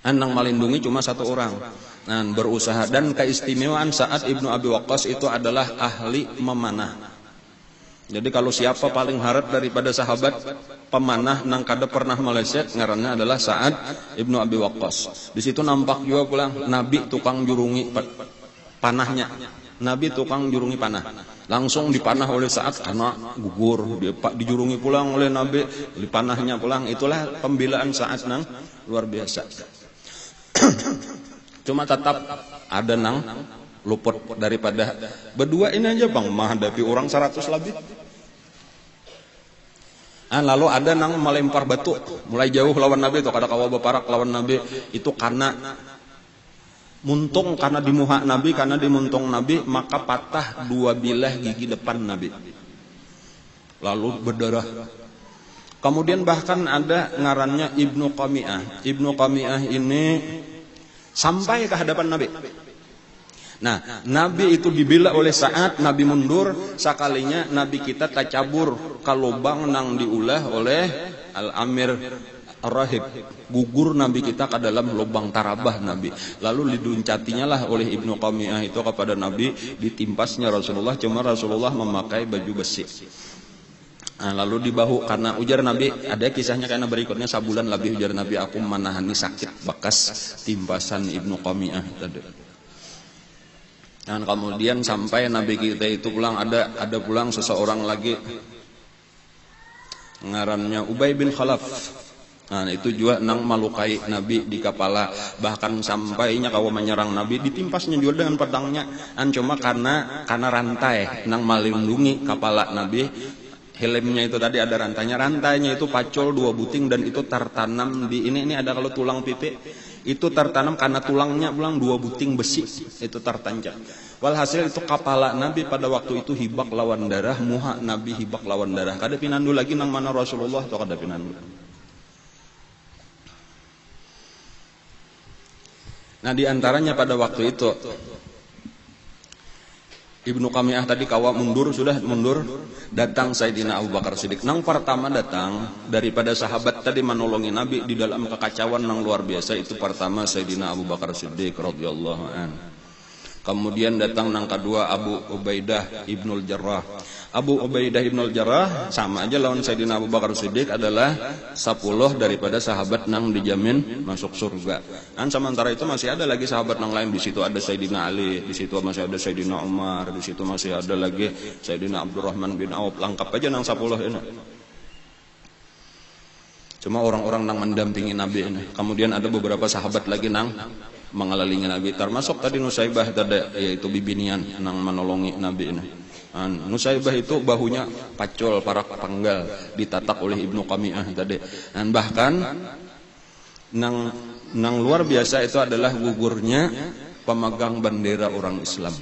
S1: Nang melindungi cuma 1 orang. Berusaha, dan keistimewaan Sa'ad ibnu Abi Waqqas itu adalah ahli memanah. Jadi kalau siapa paling harap daripada sahabat pemanah nang kada pernah meleset, ngarannya adalah Sa'ad ibnu Abi Waqqas. Di situ nampak juga pulang Nabi tukang jurungi panahnya. Nabi tukang jurungi panah. Langsung dipanah oleh Sa'ad karena gugur. Dijurungi pulang oleh Nabi, dipanahnya pulang. Itulah pembelaan Sa'ad nang luar biasa. Cuma tetap ada nang luput daripada berdua ini aja bang menghadapi orang 100 lebih. Lalu ada nang melempar batu mulai jauh lawan Nabi itu kada kawa beparak lawan Nabi itu karena muntung, karena dimuhak Nabi, karena dimuntung Nabi, maka patah 2 bilah gigi depan Nabi lalu berdarah. Kemudian bahkan ada ngarannya Ibnu Qami'ah. Ibnu Qami'ah ini sampai ke hadapan Nabi. Nah, Nabi itu dibela oleh Sa'ad, Nabi mundur, sekalinya Nabi kita tacabur ke lubang nang diulah oleh Al-Amir Ar-Rahib. Gugur Nabi kita ke dalam lubang tarabah Nabi. Lalu diduncatinya lah oleh Ibnu Qami'ah itu kepada Nabi, ditimpasnya Rasulullah, cuma Rasulullah memakai baju besi. Lalu di bahu, karena ujar Nabi, ada kisahnya karena berikutnya, sabulan lebih ujar Nabi aku menahani sakit bekas timpasan Ibnu Qami'ah tadi. Dan kemudian sampai Nabi kita itu pulang, ada pulang seseorang lagi ngarannya Ubay bin Khalaf. Nah, itu juga nang melukai Nabi di kepala, bahkan sampainya kawa menyerang Nabi, ditimpasnya juga dengan pedangnya. Cuma karena rantai nang melindungi kepala Nabi, helmnya itu tadi ada rantainya itu pacol 2 buting, dan itu tertanam di ini ada kalau tulang pipi itu tertanam karena tulangnya pulang 2 buting besi itu tertancap. Walhasil itu kepala Nabi pada waktu itu hibak lawan darah, muha Nabi hibak lawan darah. Kada pinandu lagi nang mana Rasulullah atau kada pinandu. Nah, di antaranya pada waktu itu Ibnu Qami'ah tadi kawa mundur, datang Sayyidina Abu Bakar Siddiq. Nang pertama datang daripada sahabat tadi menolongi Nabi di dalam kekacauan nang luar biasa, itu pertama Sayyidina Abu Bakar Siddiq radhiyallahu anhu. Kemudian datang nang kedua Abu Ubaidah Ibnul Jarrah. Abu Ubaidah Ibnul Jarrah sama aja lawan Sayyidina Abu Bakar Siddiq adalah 10 daripada sahabat nang dijamin masuk surga. Dan sementara itu masih ada lagi sahabat nang lain, di situ ada Sayyidina Ali, di situ masih ada Sayyidina Umar, di situ masih ada lagi Sayyidina Abdurrahman bin Auf, lengkap aja nang 10 ini. Cuma orang-orang nang mendampingi Nabi ini. Kemudian ada beberapa sahabat lagi nang mengelilingi Nabi, termasuk tadi Nusaibah tadi, yaitu bibinian nang menolongi Nabi ini. Nusaibah itu bahunya pacol, parak penggal, ditatak oleh Ibnu Qami'ah tadi. Dan bahkan nang luar biasa itu adalah gugurnya pemegang bendera orang Islam,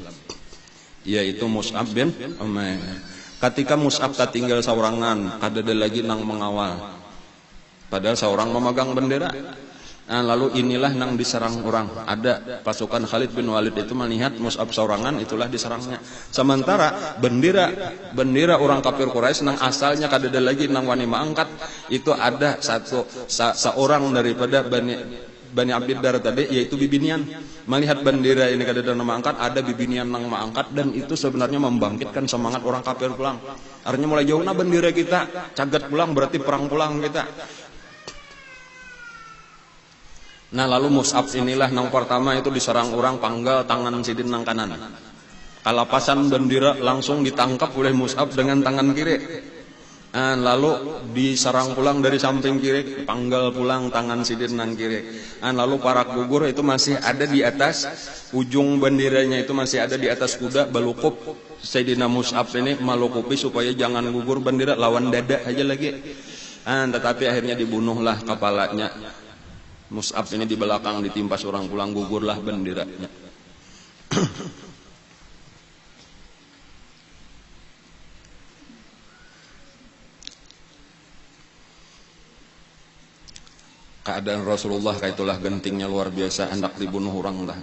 S1: yaitu Mus'ab bin Umair. Ketika Mus'ab tinggal saurangan, kada ada lagi nang mengawal, padahal seorang memegang bendera. Lalu inilah nang diserang orang. Ada pasukan Khalid bin Walid itu melihat Mus'ab saurangan, itulah diserangnya. Sementara bendera orang kafir Quraisy nang asalnya kada ada lagi nang wani maangkat, itu ada seorang daripada Bani Abdiddar tadi, yaitu bibinian. Melihat bendera ini kada ada nama angkat, ada bibinian nang maangkat, dan itu sebenarnya membangkitkan semangat orang kafir pulang. Artinya mulai jauh bendera kita cagat pulang, berarti perang pulang kita. Nah, lalu Mus'ab inilah nang pertama itu diserang orang, panggal tangan sidin nang kanan. Kalapasan bendera langsung ditangkap oleh Mus'ab dengan tangan kiri. Lalu diserang pulang dari samping kiri, panggal pulang tangan sidin nang kiri. Lalu para gugur itu masih ada di atas, ujung benderanya itu masih ada di atas kuda, balukup. Sayyidina Mus'ab ini malukupi supaya jangan gugur bendera, lawan dada aja lagi. Tetapi akhirnya dibunuhlah kepalanya. Mus'ab ini di belakang ditimpas orang pulang, gugurlah benderanya. Keadaan Rasulullah kaitulah gentingnya luar biasa, hendak dibunuh orang lah.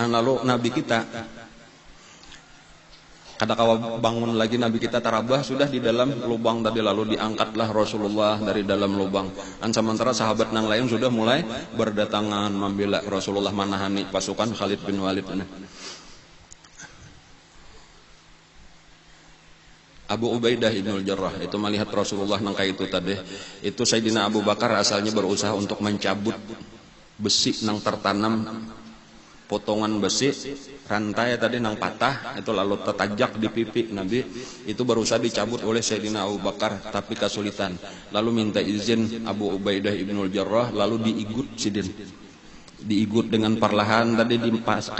S1: Lalu Nabi kita kada kawa bangun lagi, Nabi kita tarabah sudah di dalam lubang tadi, lalu diangkatlah Rasulullah dari dalam lubang. Dan sementara sahabat nang lain sudah mulai berdatangan membela Rasulullah, manahani pasukan Khalid bin Walid. Abu Ubaidah Ibnul Jarrah itu melihat Rasulullah nang kaitu tadi, itu Sayyidina Abu Bakar asalnya berusaha untuk mencabut besi nang tertanam, potongan besi rantai tadi nang patah itu, lalu tertajak di pipi Nabi, itu berusaha dicabut oleh Sayyidina Abu Bakar tapi kesulitan. Lalu minta izin Abu Ubaidah Ibnul Jarrah, lalu diigut sidin, diigut dengan perlahan tadi,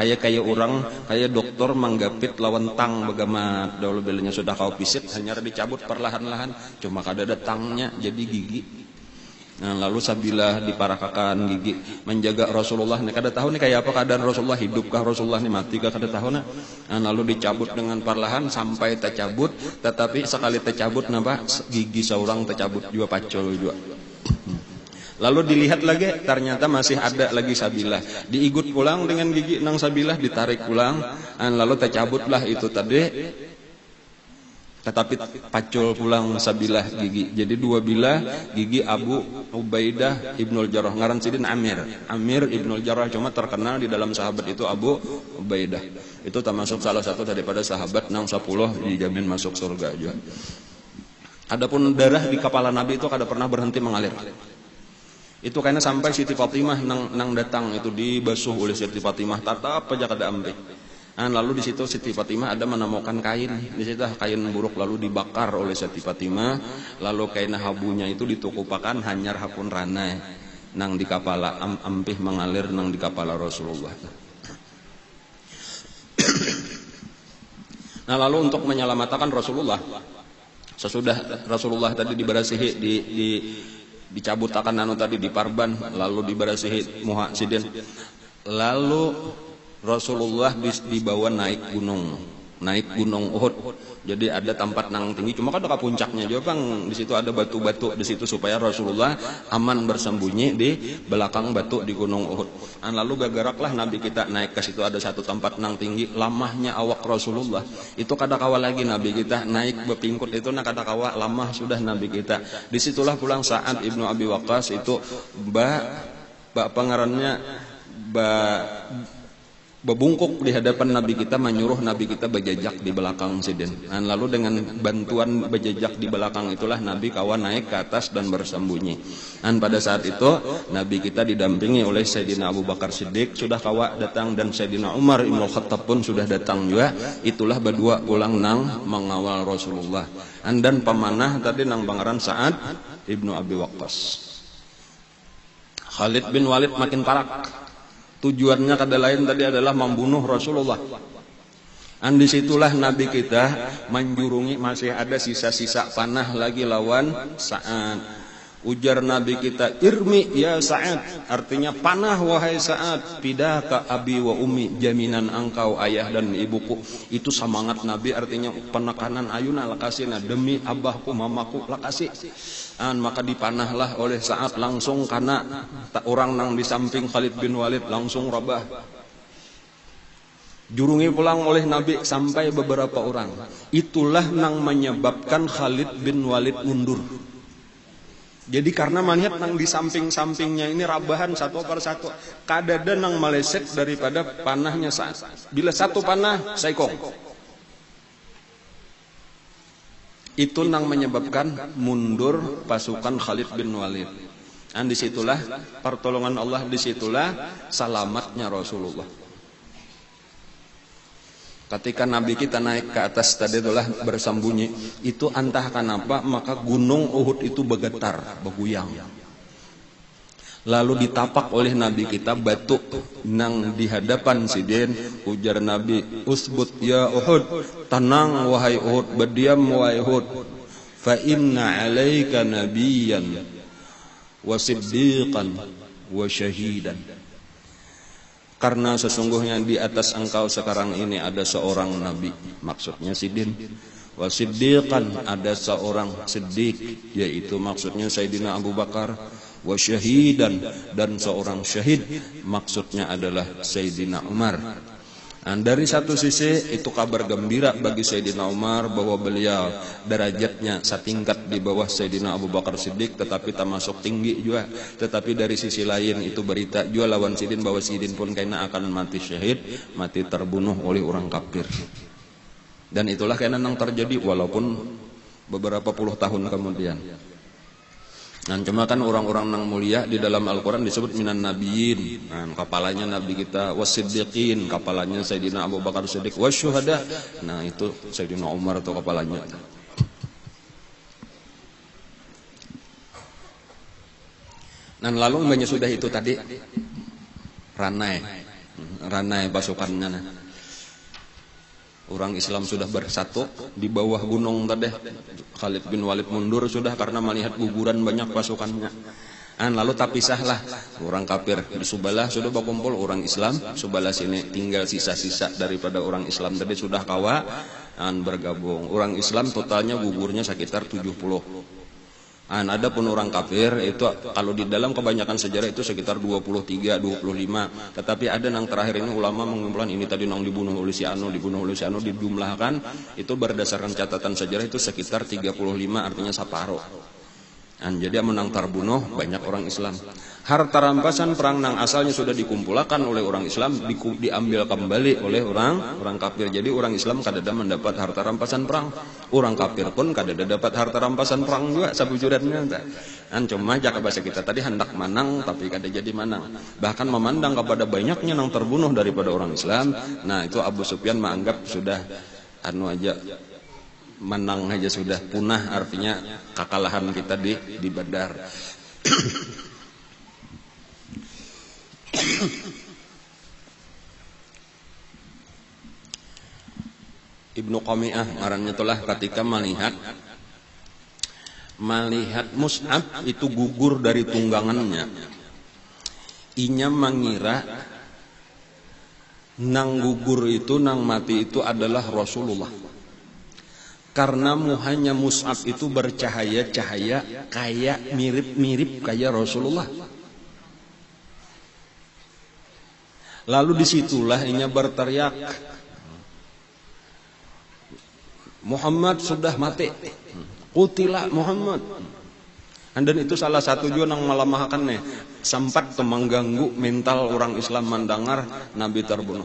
S1: kayak orang kayak dokter manggapit lawan tang bagaimana dahulu belanya sudah kau pisit, hanya dicabut perlahan-lahan, cuma kada ada tangnya jadi gigi. Lalu sabilah diparakakan gigi menjaga Rasulullah. Nih kada tahu nih kayak apa keadaan Rasulullah, hidupkah Rasulullah nih, matikah kada tahu. Lalu dicabut dengan perlahan sampai tercabut, tetapi sekali tercabut napa gigi seorang tercabut juga, pacol juga. Lalu dilihat lagi, ternyata masih ada lagi sabilah, diigut pulang dengan gigi nang sabilah, ditarik pulang, lalu tercabutlah itu tadi, tetapi pacul pulang sabilah gigi. Jadi 2 bilah gigi Abu Ubaidah Ibnul Jarrah, ngaran sidin Amir Ibnul Jarrah, cuma terkenal di dalam sahabat itu Abu Ubaidah. Itu termasuk salah satu daripada sahabat nang 10 dijamin masuk surga juga. Adapun darah di kepala Nabi itu kada pernah berhenti mengalir. Itu karena sampai Siti Fatimah nang datang itu dibasuh oleh Siti Fatimah, tatap aja kada ampe. Lalu di situ Siti Fatimah ada menemukan kain, di situ kain buruk lalu dibakar oleh Siti Fatimah, lalu kain habunya itu ditukupakan hanyar hapun ranai nang di kepala ampih mengalir nang di kepala Rasulullah. Nah lalu untuk menyelamatkan Rasulullah, sesudah Rasulullah tadi diberasihi dicabutakan tadi diparban, lalu diberasihi muha sidin, lalu Rasulullah dibawa naik gunung Uhud. Jadi ada tempat nang tinggi, cuma kan dekat puncaknya juga bang. Di situ ada batu-batu di situ supaya Rasulullah aman bersembunyi di belakang batu di gunung Uhud. Lalu gagaraklah Nabi kita naik ke situ, ada satu tempat nang tinggi, lamahnya awak Rasulullah. Itu kada kawa lagi Nabi kita naik bepingkut itu nak kada kawa lamah sudah Nabi kita. Disitulah pulang Sa'ad ibnu Abi Waqqas itu pengarannya bebungkuk di hadapan Nabi kita, menyuruh Nabi kita berjejak di belakang sidin. Lalu dengan bantuan berjejak di belakang itulah Nabi kawan naik ke atas dan bersembunyi. Pada saat itu Nabi kita didampingi oleh Sayyidina Abu Bakar Siddiq sudah kawa datang, dan Sayyidina Umar Ibn Khattab pun sudah datang juga. Itulah berdua pulang nang mengawal Rasulullah. Dan pemanah tadi nang bangaran Sa'ad Ibnu Abi Waqqas. Khalid bin Walid makin parak. Tujuannya kada lain tadi adalah membunuh Rasulullah. Disitulah Nabi kita menjurungi, masih ada sisa-sisa panah lagi lawan Sa'ad. Ujar Nabi kita, irmi ya Sa'ad, artinya panah wahai Sa'ad, fidaka abi wa ummi, jaminan engkau ayah dan ibuku. Itu semangat Nabi, artinya penekanan ayuna lakasina, demi abahku mamaku lakasi. Maka dipanahlah oleh Sa'ad langsung, karena orang nang di samping Khalid bin Walid langsung rabah. Jurungi pulang oleh Nabi sampai beberapa orang. Itulah nang menyebabkan Khalid bin Walid mundur. Jadi karena melihat nang di samping-sampingnya ini rabahan satu per satu, kadada nang meleset daripada panahnya Sa'ad. Bila satu panah saikong, itu nang menyebabkan mundur pasukan Khalid bin Walid. Disitulah pertolongan Allah, disitulah selamatnya Rasulullah. Ketika Nabi kita naik ke atas tadi itulah bersembunyi, itu entah kenapa maka gunung Uhud itu bergetar, bergoyang. Lalu ditapak oleh Nabi kita batu nang di hadapan sidin. Ujar Nabi, usbut ya Uhud, tenang wahai Uhud, berdiam wahai Uhud. Fa inna alaika nabiyyan wa siddiqan wa syahidan. Karena sesungguhnya di atas engkau sekarang ini ada seorang nabi, maksudnya sidin. Wa siddiqan, ada seorang siddiq, yaitu maksudnya Sayyidina Abu Bakar. Wa syahidan, dan seorang syahid, maksudnya adalah Sayyidina Umar. Dari satu sisi itu kabar gembira bagi Sayyidina Umar bahwa beliau derajatnya setingkat di bawah Sayyidina Abu Bakar Siddiq, tetapi termasuk tinggi juga. Tetapi dari sisi lain itu berita juga lawan sidin bahwa sidin pun kayaknya akan mati syahid, mati terbunuh oleh orang kafir. Dan itulah kayaknya yang terjadi walaupun beberapa puluh tahun kemudian. Cuma kan orang-orang nang mulia di dalam Al-Quran disebut minan nabiyyin. Kepalanya Nabi kita, wasiddiqin, kepalanya Sayyidina Abu Bakar Siddiq, wasyuhada. Itu Sayyidina Umar atau kepalanya. Lalu banyak sudah itu tadi ranai pasukannya. Orang Islam sudah bersatu di bawah gunung tadi. Khalid bin Walid mundur sudah karena melihat guguran banyak pasukannya. Lalu terpisahlah orang kafir di sebelah sudah berkumpul, orang Islam sebelah sini tinggal sisa-sisa daripada orang Islam tadi sudah kawa bergabung. Orang Islam totalnya gugurnya sekitar 70. Ada pun orang kafir itu kalau di dalam kebanyakan sejarah itu sekitar 23, 25. Tetapi ada yang terakhir ini ulama mengumpulkan ini tadi nang dibunuh oleh si anu dijumlahkan itu berdasarkan catatan sejarah itu sekitar 35, artinya separuh. Jadi menang terbunuh banyak orang Islam. Harta rampasan perang nang asalnya sudah dikumpulkan oleh orang Islam diambil kembali oleh orang kafir. Jadi orang Islam kadada mendapat harta rampasan perang. Orang kafir pun kadada dapat harta rampasan perang juga sabujurannya. Cuma jaka bahasa kita tadi hendak menang tapi kada jadi menang. Bahkan memandang kepada banyaknya nang terbunuh daripada orang Islam. Nah, itu Abu Sufyan menganggap sudah aja menang aja sudah punah, artinya kekalahan kita di Badar. Ibnu Qami'ah ngarannya itulah ketika melihat Mus'ab itu gugur dari tunggangannya, inya mengira nang gugur itu, nang mati itu adalah Rasulullah. Karena muhanya Mus'ab itu bercahaya-cahaya kayak mirip-mirip kayak Rasulullah. Lalu disitulah inya berteriak, Muhammad sudah mati, qutila Muhammad. Dan itu salah satu juga yang melemahkan sempat mengganggu mental orang Islam mendengar Nabi terbunuh.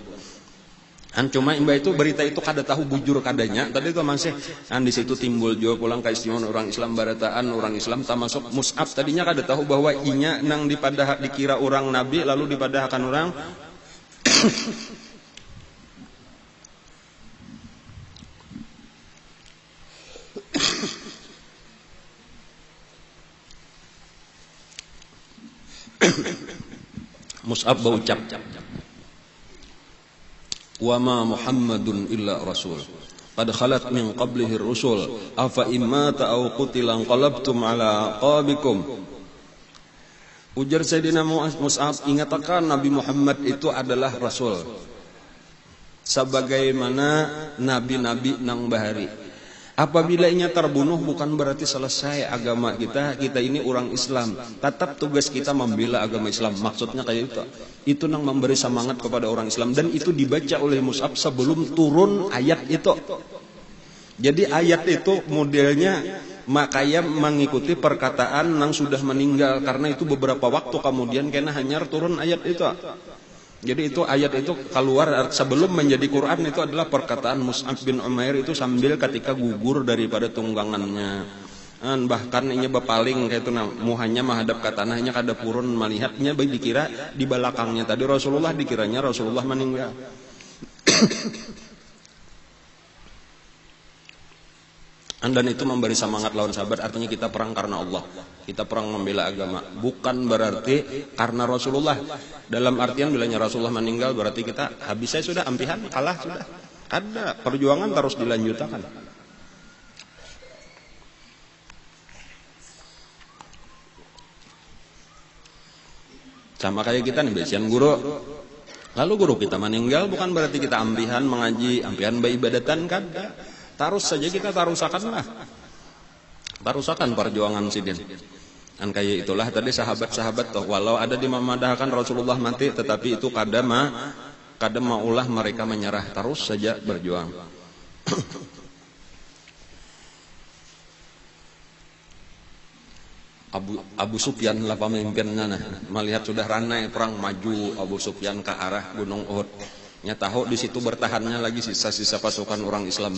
S1: Cuma imba itu berita itu kada tahu bujur kadanya. Tadi itu masih di situ timbul juga pulang keistimewaan orang Islam barataan orang Islam termasuk Mus'ab tadinya kada tahu bahwa inya nang dikira orang Nabi lalu dipadahkan orang Mus'ab berucap, wa ma Muhammadun illa rasul qad khalat min qablihi rusul afa imma ta'aw qutila qalabtum ala aqabikum. Ujar Sayyidina Mus'ab, ingatkan Nabi Muhammad itu adalah rasul sebagaimana nabi-nabi nang bahari. Apabila inya terbunuh bukan berarti selesai agama kita. Kita ini orang Islam, tetap tugas kita membela agama Islam. Maksudnya kayak itu. Itu nang memberi semangat kepada orang Islam. Dan itu dibaca oleh Mus'ab sebelum turun ayat itu. Jadi ayat itu modelnya makanya mengikuti perkataan nang sudah meninggal. Karena itu beberapa waktu kemudian kena hanyar turun ayat itu. Jadi itu ayat itu keluar sebelum menjadi Quran. Itu adalah perkataan Mus'ab bin Umair itu sambil ketika gugur daripada tunggangannya. Bahkan ini berpaling kayak itu muhanya menghadap ke tanahnya kada purun melihatnya baik dikira di belakangnya tadi Rasulullah, dikiranya Rasulullah meninggal. Dan itu memberi semangat lawan sahabat. Artinya kita perang karena Allah, kita perang membela agama, bukan berarti karena Rasulullah. Dalam artian bilanya Rasulullah meninggal berarti kita habis, saya sudah ampihan, kalah sudah. Ada perjuangan terus dilanjutkan. Sama kayak kita nih besian guru, lalu guru kita meninggal bukan berarti kita ampihan mengaji, ampihan beribadatan, kan? Terus saja kita tarusakanlah, tarusakan perjuangan sidin. Dan kayak itulah tadi sahabat-sahabat toh, walau ada dimamadahkan Rasulullah mati, tetapi itu kadang maulah mereka menyerah, terus saja berjuang. Abu Sufyan lah pemimpinnya, melihat sudah ranai perang, maju Abu Sufyan ke arah Gunung Uhud. Nya tahu di situ bertahannya lagi sisa-sisa pasukan orang Islam.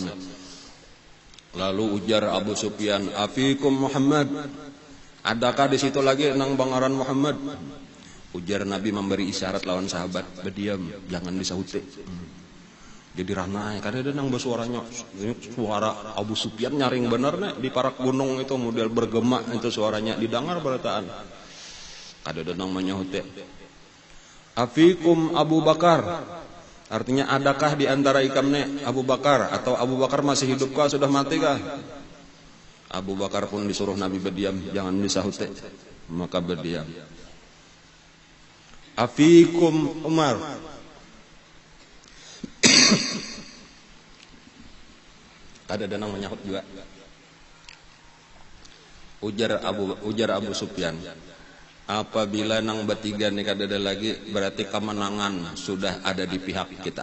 S1: Lalu ujar Abu Sufyan, afikum Muhammad, adakah di situ lagi nang bangaran Muhammad? Ujar Nabi memberi isyarat lawan sahabat, berdiam, jangan disahuti. Jadi ranai, karena ada nang bersuaranya, suara Abu Sufyan nyaring bener nih di parak gunung itu model bergema itu suaranya didengar berataan. Kada ada nang menyahuti. Afikum Abu Bakar, artinya adakah di antara ikamnya Abu Bakar, atau Abu Bakar masih hidup kah, sudah mati kah? Abu Bakar pun disuruh Nabi berdiam, jangan disahuti, maka berdiam. Afikum Umar, ada danang menyahut juga. Ujar Abu Sufyan, apabila nang bertiga nih kada ada lagi, berarti kemenangan sudah ada di pihak kita.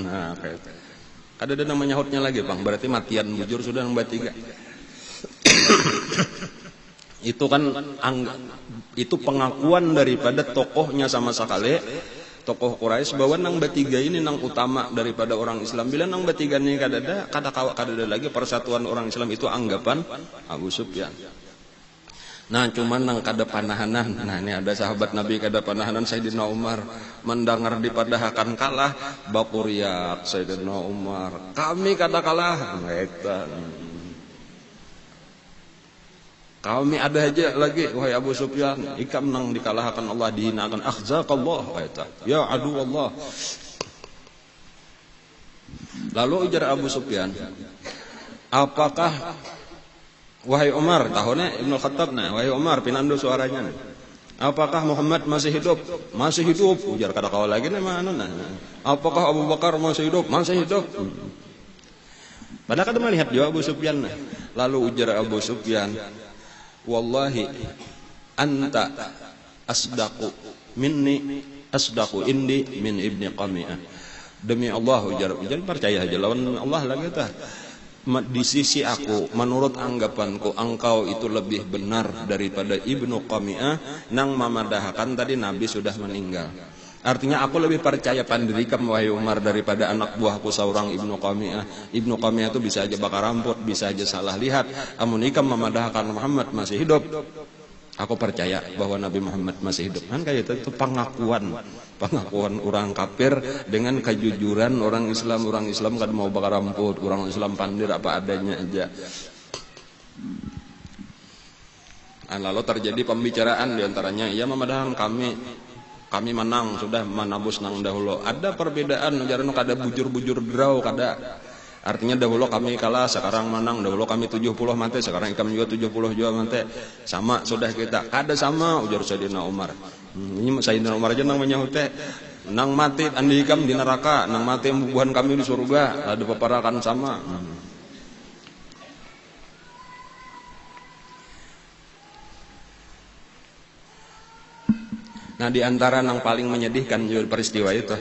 S1: Nah, kada ada nang menyahutnya lagi bang, berarti matian bujur sudah nang bertiga. Itu kan itu pengakuan daripada tokohnya sama sekali, tokoh Quraisy bahwa nang bertiga ini nang utama daripada orang Islam. Bila nang bertiga ini kadada lagi persatuan orang Islam, itu anggapan Abu Sufyan. Nah cuman nang kada panahanan. Nah ini ada sahabat Nabi kada panahanan, Sayyidina Umar mendengar dipadahakan kalah, bakuriak Sayyidina Umar, kami kada kalah. Kami ada aja lagi, wahai Abu Sufyan, ikam nang dikalahkan Allah, dihinakan, akhzaqallah, ya adu Allah. Lalu ujar Abu Sufyan, apakah wahai Umar, tahunnya Ibnu Khattab, nah wahai Umar, pinandu suaranya, apakah Muhammad masih hidup? Masih hidup. Ujar kada kau lagi nih mana? Apakah Abu Bakar masih hidup? Masih hidup. Padahal kada melihat juga Abu Sufyan. Lalu ujar Abu Sufyan, wallahi anta asdaqu minni asdaqu indi min ibni Qami'ah. Demi Allah, ujar percaya aja lawan Allah lagi tah. Di sisi aku, menurut anggapanku, engkau itu lebih benar daripada Ibnu Qami'ah nang memadahkan tadi Nabi sudah meninggal. Artinya aku lebih percaya pandirikan wahai Umar daripada anak buahku seorang Ibnu Qami'ah. Ibnu Qami'ah itu bisa aja bakar ramput, bisa aja salah lihat. Amun ikam memadahkan Muhammad masih hidup, aku percaya bahwa Nabi Muhammad masih hidup. Kan kayak itu pengakuan orang kafir dengan kejujuran orang Islam. Orang Islam kan mau bakar ramput, orang Islam pandir apa adanya aja. Nah, lalu terjadi pembicaraan diantaranya, ia memadahkan kami menang, sudah menabus nang dahulu. Ada perbedaan, jarang kada bujur-bujur draw kada. Artinya dahulu kami kalah, sekarang menang. Dahulu kami 70 mati, sekarang kami juga 70 juga mati. Sama sudah kita. Kada sama, ujar Sayyidina Umar. Ini Sayyidina Umar aja nang menyahute, nang mati andi ikam di neraka, nang mati bubuhan kami di surga. Ada peparakan sama. Nah di antara yang paling menyedihkan juga peristiwa itu,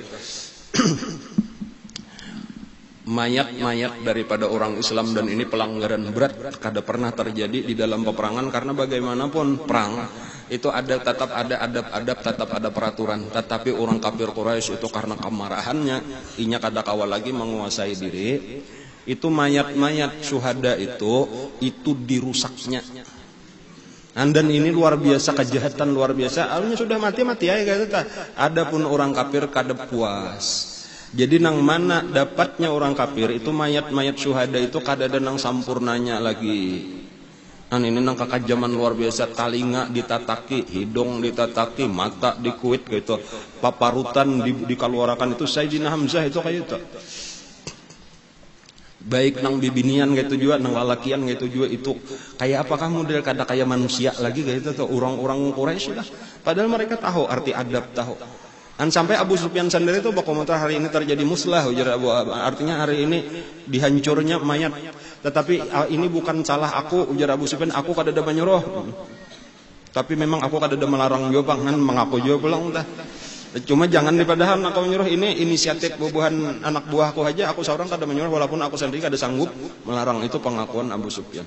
S1: mayat-mayat daripada orang Islam, dan ini pelanggaran berat kada pernah terjadi di dalam peperangan, karena bagaimanapun perang itu tetap ada adab-adab, tetap ada peraturan. Tetapi orang kafir Quraisy itu karena kemarahannya, inya kada kawal lagi menguasai diri, itu mayat-mayat syuhada itu dirusaknya. Dan ini luar biasa, kejahatan luar biasa. Alnya sudah mati aja kata. Adapun orang kafir kada puas. Jadi nang mana dapatnya orang kafir itu mayat-mayat syuhada itu kada ada nang sampurnanya lagi. Ini nang kekajaman luar biasa, talinga ditataki, hidung ditataki, mata dikuit gitu. Paparutan dikeluarkan itu Sayyidina Hamzah itu kayak itu. Baik nang bibinian gitu juga, nang lalakian gitu juga, itu kayak apakah model kada kayak manusia lagi gitu tuh orang-orang Quraisy lah. Padahal mereka tahu arti adab, tahu. Dan sampai Abu Sufyan sendiri itu berkomentar hari ini terjadi muslah, ujar Abu, artinya hari ini dihancurnya mayat. Tetapi ini bukan salah aku, ujar Abu Sufyan, aku kada ada menyuruh. Tapi memang aku kada ada melarang juga, kan mengaku juga pulang dah. Cuma jangan dipadahan aku menyuruh, ini inisiatif bubuhan anak buahku aja, aku seorang kada menyuruh, walaupun aku sendiri kada sanggup melarang. Itu pengakuan Abu Sufyan.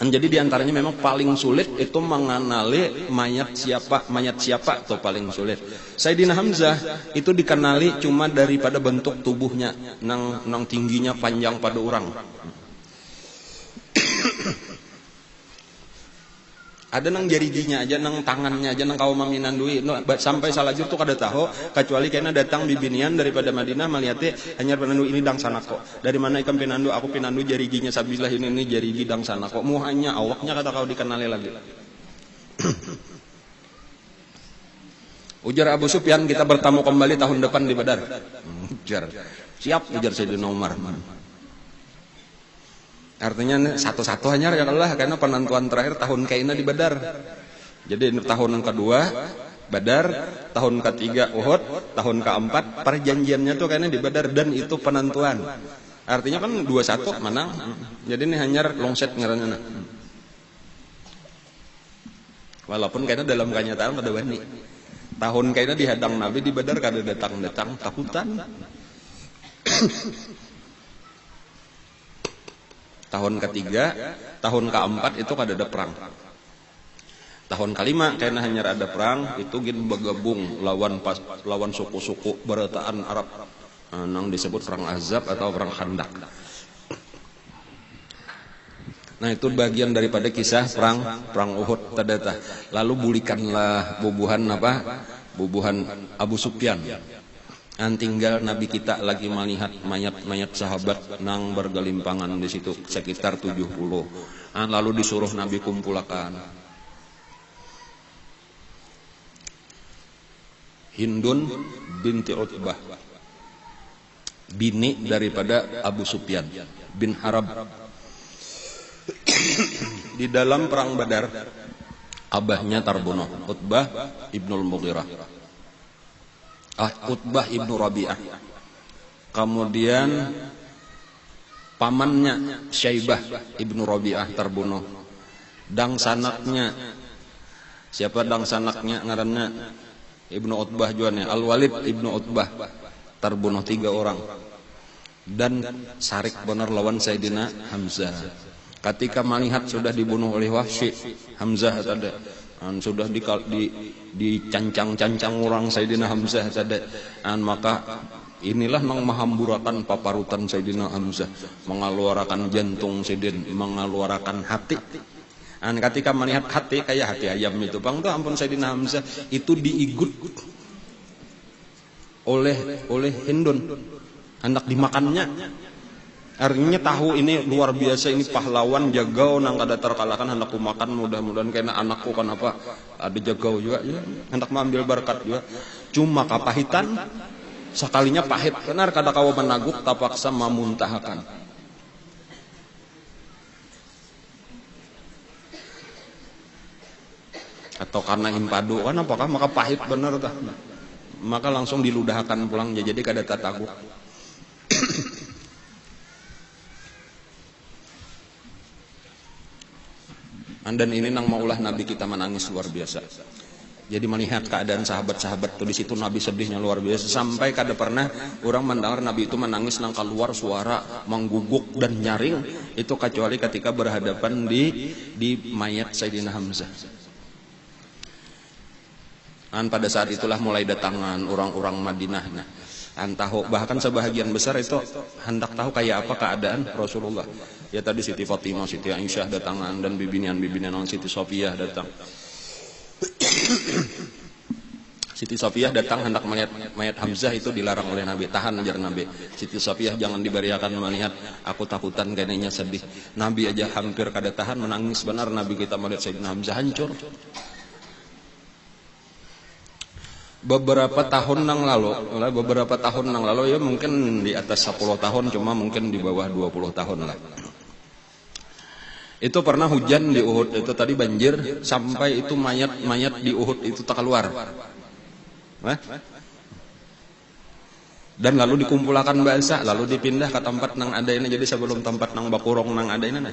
S1: Jadi diantaranya memang paling sulit itu mengenali mayat siapa atau paling sulit. Sayyidina Hamzah itu dikenali cuma daripada bentuk tubuhnya, nang tingginya panjang pada orang. Ada nang jariginya aja, nang tangannya aja, nang kaum maminandui. Sampai salajur tuh kada tahu, kecuali karena datang bibinian daripada Madinah melihatnya hanya penandu ini dang sana kok. Dari mana ikam pinandu? Aku pinandu jariginya sabilah ini jarigi dang sana kok. Muhanya awaknya kata kau dikenali lagi. Ujar Abu Sufyan, kita bertamu kembali tahun depan di Badar. Ujar, siap, ujar Sayyidina Umar. Artinya satu-satu hanya ya Allah, karena penentuan terakhir tahun kaina di Badar. Jadi tahun kedua Badar, tahun ketiga Uhud, tahun keempat perjanjiannya tuh kayaknya di Badar, dan itu penentuan. Artinya kan 2-1 menang. Jadi ini hanya longset ngaranna. Walaupun kayaknya dalam kenyataan pada wani. Tahun kayaknya dihadang Nabi di Badar kada datang takutan. Tahun ketiga, tahun keempat itu kada ada perang. Tahun kelima karena hanya ada perang itu gin bergabung lawan suku-suku berataan Arab. Nang disebut perang Ahzab atau perang Khandaq. Nah itu bagian daripada kisah perang Uhud tadata. Lalu bulikanlah bubuhan Abu Sufyan. Tinggal Nabi kita lagi melihat mayat-mayat sahabat nang bergelimpangan di situ sekitar 70. Lalu disuruh Nabi kumpulkan. Hindun binti Utbah, bini daripada Abu Sufyan bin Harb. Di dalam perang Badar, abahnya terbunuh, Utbah ibnul Mughirah. Utbah ibnu Rabi'ah. Kemudian pamannya Syaibah ibnu Rabi'ah terbunuh. Dang sanaknya, siapa dang sanaknya ngarannya? Ibnu Utbah juannya Al-Walid ibnu Utbah terbunuh 3 orang. Dan sarik benar lawan Sayyidina Hamzah. Ketika melihat sudah dibunuh oleh Wahsy, Hamzah ada sudah dicancang-cancang orang Sayyidina Hamzah ada. Maka inilah nang mahamburakan paparutan Sayyidina Hamzah, mengeluarkan jantung Sayyidin, mengeluarkan hati. Ketika melihat hati kayak hati ayam itu, bang tuh ampun Sayyidina Hamzah itu diigut oleh Hindun, hendak dimakannya. Artinya tahu ini luar biasa, ini pahlawan jagau nang kada terkalahkan, hendak kumakan, mudah-mudahan karena anakku kan apa ada jagau juga ya, hendak mengambil berkat juga. Cuma kapahitan sekalinya pahit benar kada kawa menaguk tapaksa memuntahkan. Atau karena impadu kan apakah maka pahit benar tah, maka langsung diludahkan pulang jadi kada tataguk. Dan ini nang maulah Nabi kita menangis luar biasa. Jadi melihat keadaan sahabat-sahabat tuh di situ Nabi sedihnya luar biasa, sampai kada pernah orang mendengar Nabi itu menangis nang keluar suara mengguguk dan nyaring itu kecuali ketika berhadapan di mayat Sayyidina Hamzah. Pada saat itulah mulai datangan orang-orang Madinah. Tahu bahkan sebahagian besar itu hendak tahu kayak apa keadaan Rasulullah. Ya tadi Siti Fatimah, Siti Aisyah datangan dan bibinan-bibinan Siti Sofiyah datang. Siti Sofiyah datang hendak melihat mayat Hamzah itu dilarang oleh Nabi, tahan ajar Nabi. Siti Sofiyah jangan diberiakan melihat, aku takutan kayaknya sedih. Nabi aja hampir kada tahan menangis benar Nabi kita melihat Sayyidina Hamzah hancur. Beberapa tahun nang lalu ya mungkin di atas 10 tahun, cuma mungkin di bawah 20 tahun lah. Itu pernah hujan di Uhud, itu tadi banjir sampai itu mayat di Uhud itu tak keluar. Dan lalu dikumpulkan bahasa, lalu dipindah ke tempat nang ada ini, jadi sebelum tempat nang bakurong nang ada ini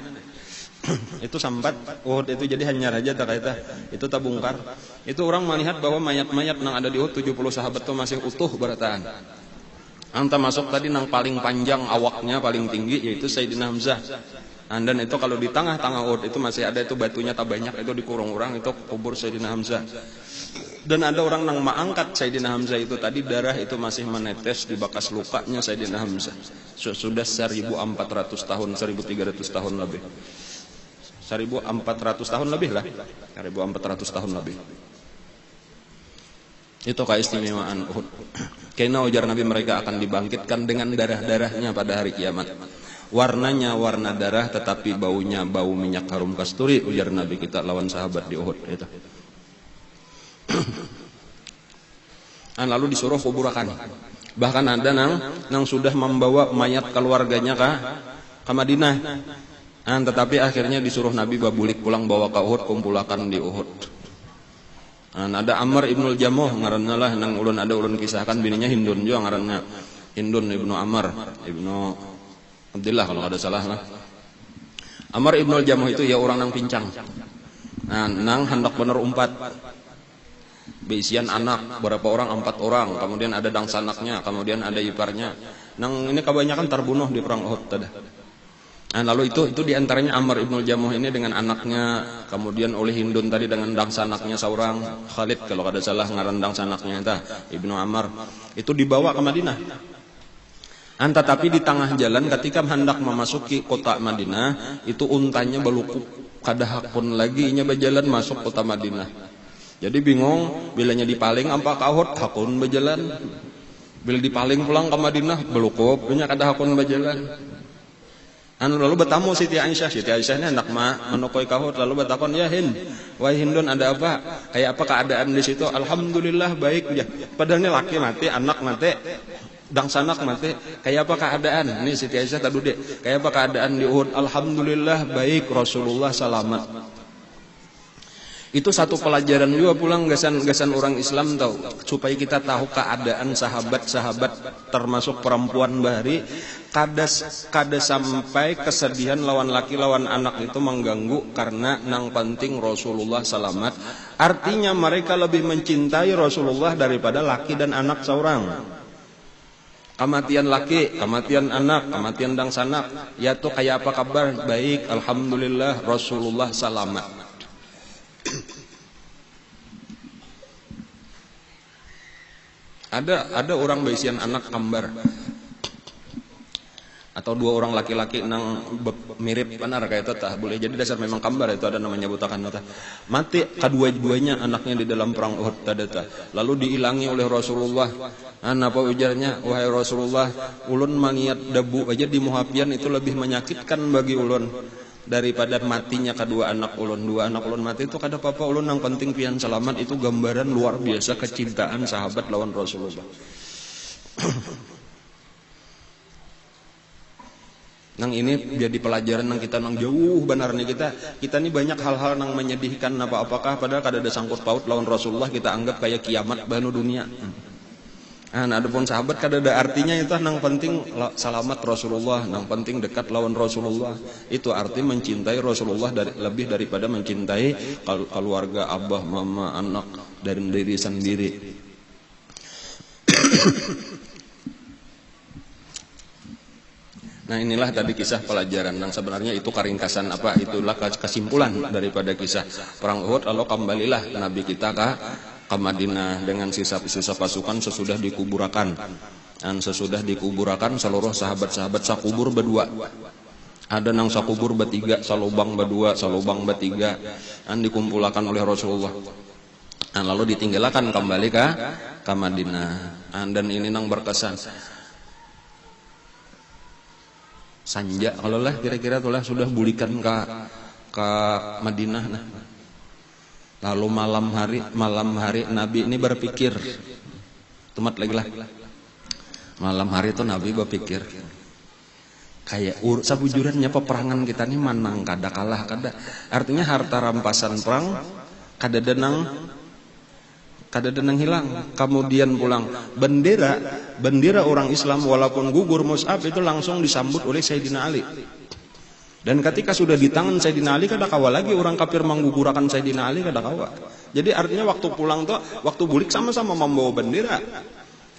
S1: itu sambat Uhud itu jadi hanya raja terkait itu tabungkar. Itu orang melihat bahwa mayat-mayat nang ada di Uhud 70 sahabat itu masih utuh berataan. Anta masuk tadi nang paling panjang awaknya paling tinggi yaitu Sayyidina Hamzah. Dan itu kalau di tengah-tengah Uhud itu masih ada itu batunya tak banyak, itu dikurung orang, itu kubur Sayyidina Hamzah. Dan ada orang nang mengangkat Sayyidina Hamzah itu tadi darah itu masih menetes di bekas lukanya Sayyidina Hamzah. Sudah 1400 tahun, 1300 tahun lebih. 1400 tahun lebih lah, 1400 tahun lebih. Itu keistimewaan Uhud. Karena ujar Nabi mereka akan dibangkitkan dengan darah-darahnya pada hari kiamat. Warnanya warna darah tetapi baunya bau minyak harum kasturi, ujar Nabi kita lawan sahabat di Uhud itu. Lalu disuruh kuburakan. Bahkan ada nang sudah membawa mayat keluarganya ke Madinah. Tetapi akhirnya disuruh Nabi babulik pulang bawa ke Uhud, kumpulakan di Uhud. Ada Amr ibnul Jamuh ngaranna lah nang ulun ada ulun kisahkan bininya Hindun juga ngaranna Hindun ibnu Amr ibnu Abdullah kalau ada salah lah. Amr ibnul Jamuh itu ya orang nang pincang. Nang hendak bener umpat. Beisian anak berapa orang? 4 orang. Kemudian ada dangsanaknya, kemudian ada iparnya. Nang ini kebanyakan terbunuh di perang Uhud tadi. Nah, lalu itu diantaranya Amr ibnul Jamuh ini dengan anaknya, kemudian oleh Hindun tadi dengan dangsanaknya seorang Khalid kalau kada salah ngaran dangsanaknya itu Ibnu Amr, itu dibawa ke Madinah. Tetapi di tengah jalan ketika hendak memasuki kota Madinah, itu untanya belukuk kada hakun lagi nya berjalan masuk kota Madinah. Jadi bingung bilanya dipaling apa kahut hakun berjalan. Bila dipaling pulang ke Madinah belukuk nya kada hakun berjalan. Lalu bertamu Siti Aisyah ini hendak menukoi kahut, lalu bertakon, ya Hind, wahai Hindun ada apa? Kayak apa keadaan di situ? Alhamdulillah baik ya. Padahal ini laki mati, anak mati, dangsanak mati. Kayak apa keadaan? Ini Siti Aisyah tadi deh. Kayak apa keadaan di Uhud? Alhamdulillah baik, Rasulullah selamat. Itu satu pelajaran juga pulang gasan orang Islam tahu, supaya kita tahu keadaan sahabat-sahabat termasuk perempuan bahari kada sampai kesedihan lawan laki lawan anak itu mengganggu karena nang penting Rasulullah selamat. Artinya mereka lebih mencintai Rasulullah daripada laki dan anak seorang. Kematian laki, kematian anak, kematian dangsanak, ya tuh kayak apa kabar? Baik, alhamdulillah Rasulullah selamat. Ada orang baisian anak kembar atau dua orang laki-laki nang mirip benar kayak itu tah boleh jadi dasar memang kembar, itu ada namanya butakan tah. Mati kedua-duanya anaknya di dalam perang Uhud tah. Lalu diilangi oleh Rasulullah. Apa ujarnya? Wahai Rasulullah, ulun mangiat debu aja di muhapian itu lebih menyakitkan bagi ulun daripada matinya kedua anak ulun. Dua anak ulun mati itu kada apa-apa, ulun yang penting pian selamat. Itu gambaran luar biasa kecintaan sahabat lawan Rasulullah. Nang ini jadi pelajaran nang kita nang jauh benarnya kita ini banyak hal-hal nang menyedihkan apakah padahal kada ada sangkut paut lawan Rasulullah, kita anggap kayak kiamat banu dunia. Adapun sahabat kada ada artinya, itu nang penting selamat Rasulullah, nang penting dekat lawan Rasulullah. Itu arti mencintai Rasulullah lebih daripada mencintai keluarga, abah, mama, anak dari diri sendiri. Nah, inilah tadi kisah pelajaran yang sebenarnya itu keringkasan itulah kesimpulan daripada kisah perang Uhud. Lalu kembalilah Nabi kita ke Madinah dengan sisa-sisa pasukan sesudah dikuburakan. Dan sesudah dikuburakan seluruh sahabat-sahabat sakubur berdua. Ada nang sakubur bertiga, salubang berdua, salubang bertiga, dan dikumpulkan oleh Rasulullah. Dan lalu ditinggalkan kembali ke Madinah. Dan ini nang berkesan. Sanja kalau lah kira-kira tulah sudah bulikan ke Madinah. Nah. Lalu malam hari Nabi ini berpikir, temat lagi lah. Malam hari itu Nabi berpikir, kayak sabujurannya peperangan kita ini menang kada kalah kada. Artinya harta rampasan perang kada denang hilang. Kemudian pulang bendera orang Islam walaupun gugur Mus'ab itu langsung disambut oleh Sayyidina Ali. Dan ketika sudah di tangan Sayyidina Ali kada kawa lagi orang kafir menggugurakan Sayyidina Ali, kada kawa. Jadi artinya waktu pulang tuh, waktu bulik sama-sama membawa bendera.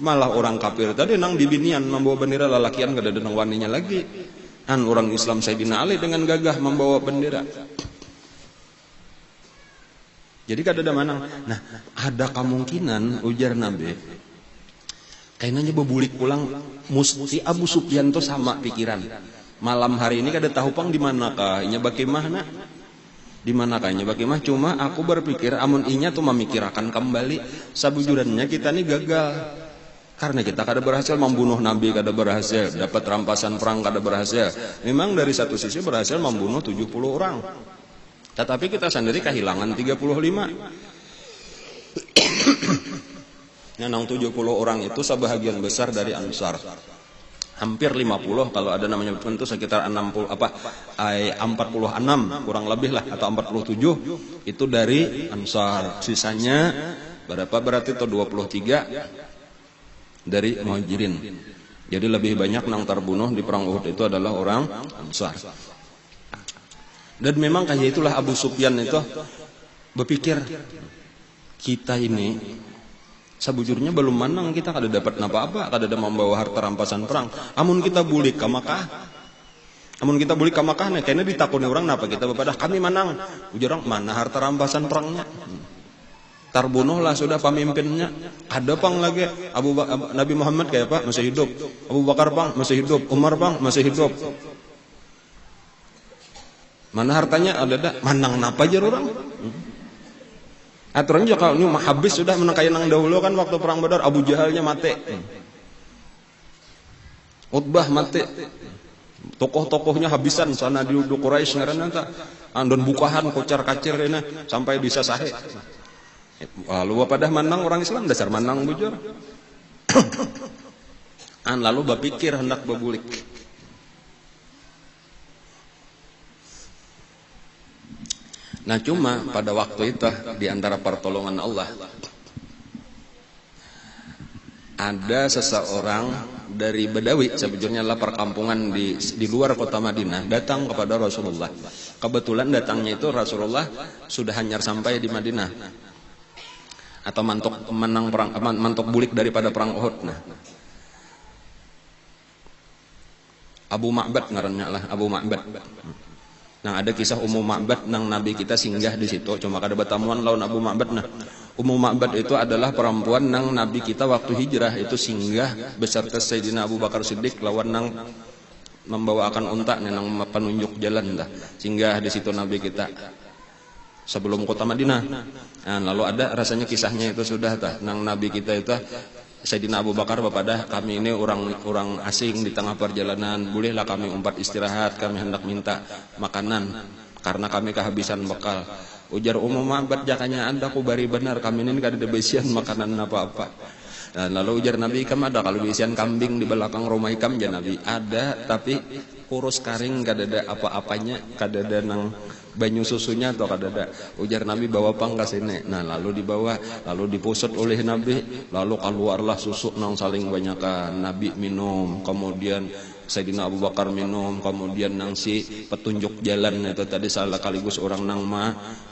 S1: Malah orang kafir tadi nang dibinian membawa bendera, lalakian kada denang waninya lagi. Dan orang Islam Sayyidina Ali dengan gagah membawa bendera. Jadi kada ada mana. Nah, ada kemungkinan ujar Nabi, kayaknya bebulik pulang musti Abu Sufyan tuh sama pikiran. Malam hari ini kada tahu pang di manakah, inya bagaimana? Di manakah inya bagaimana? Cuma aku berpikir amun inya tuh memikirkan kembali sabujurannya kita nih gagal. Karena kita kada berhasil membunuh Nabi, kada berhasil dapat rampasan perang, kada berhasil. Memang dari satu sisi berhasil membunuh 70 orang. Tetapi kita sendiri kehilangan 35. Nang 70 orang itu sebahagian besar dari Ansar. Hampir 50 kalau ada namanya itu sekitar 46 kurang lebih lah atau 47 itu dari Ansar. Sisanya berapa berarti itu 23 dari Muhajirin. Jadi lebih banyak nang terbunuh di perang Uhud itu adalah orang Ansar. Dan memang kayak itulah Abu Sufyan itu berpikir, kita ini sebujurnya belum menang, kita kada dapat apa-apa, kada ada membawa harta rampasan perang. Amun kita bulik ke Makkah, Namun kita balik ke Makkah nih, kayaknya ditakuni orang napa kita bepadah kami menang. Ujar orang mana harta rampasan perangnya. Terbunuhlah sudah pemimpinnya. Ada pang lagi Nabi Muhammad kayak Pak masih hidup. Abu Bakar pang masih hidup. Umar pang masih hidup. Mana hartanya ada manang napa aja orang. Aturan juga kalau habis sudah menang kayak nang dahulu kan waktu perang Badar Abu Jahalnya mati. Utbah mati. Tokoh-tokohnya habisan sana di Quraisy ngaranna teh andon bukahan kocar-kacir ini sampai bisa sahe. Lalu pada manang orang Islam dasar manang bujur. Lalu bapikir hendak babulik. Nah cuma pada waktu itu di antara pertolongan Allah ada seseorang dari Badawi, sebetulnya adalah perkampungan di luar kota Madinah, datang kepada Rasulullah. Kebetulan datangnya itu Rasulullah sudah hanyar sampai di Madinah atau mantok bulik daripada perang Uhud. Nah, Abu Ma'bad ngarannya lah, Abu Ma'bad. Nah ada kisah Ummu Ma'bad nang Nabi kita singgah di situ, cuma kada batamuan lawan Abu Ma'bad. Nah Ummu Ma'bad itu adalah perempuan nang Nabi kita waktu hijrah itu singgah beserta Sayyidina Abu Bakar Siddiq lawan nang membawakan unta nang penunjuk jalan dah. Singgah di situ Nabi kita sebelum kota Madinah. Nah, lalu ada rasanya kisahnya itu sudah tah nang Nabi kita itu Sayyidina Abu Bakar bapadah kami ini orang asing di tengah perjalanan, bolehlah kami umpat istirahat, kami hendak minta makanan karena kami kehabisan bekal. Ujar Ummu Ma'bad jakanya anda ku bari benar kami ini kada ada besian makanan apa-apa. Dan lalu ujar Nabi ikam ada kalau besian kambing di belakang rumah ikam ya Nabi ada tapi kurus karing kada ada apa-apanya, kada ada nang banyu susunya atau kada ada. Ujar Nabi bawa pang ke sini. Nah lalu dibawa, lalu dipusut oleh Nabi, lalu keluarlah susu nang saling banyakan. Nabi minum, kemudian Sayyidina Abu Bakar minum, kemudian nang si petunjuk jalan itu tadi salah kaligus orang nang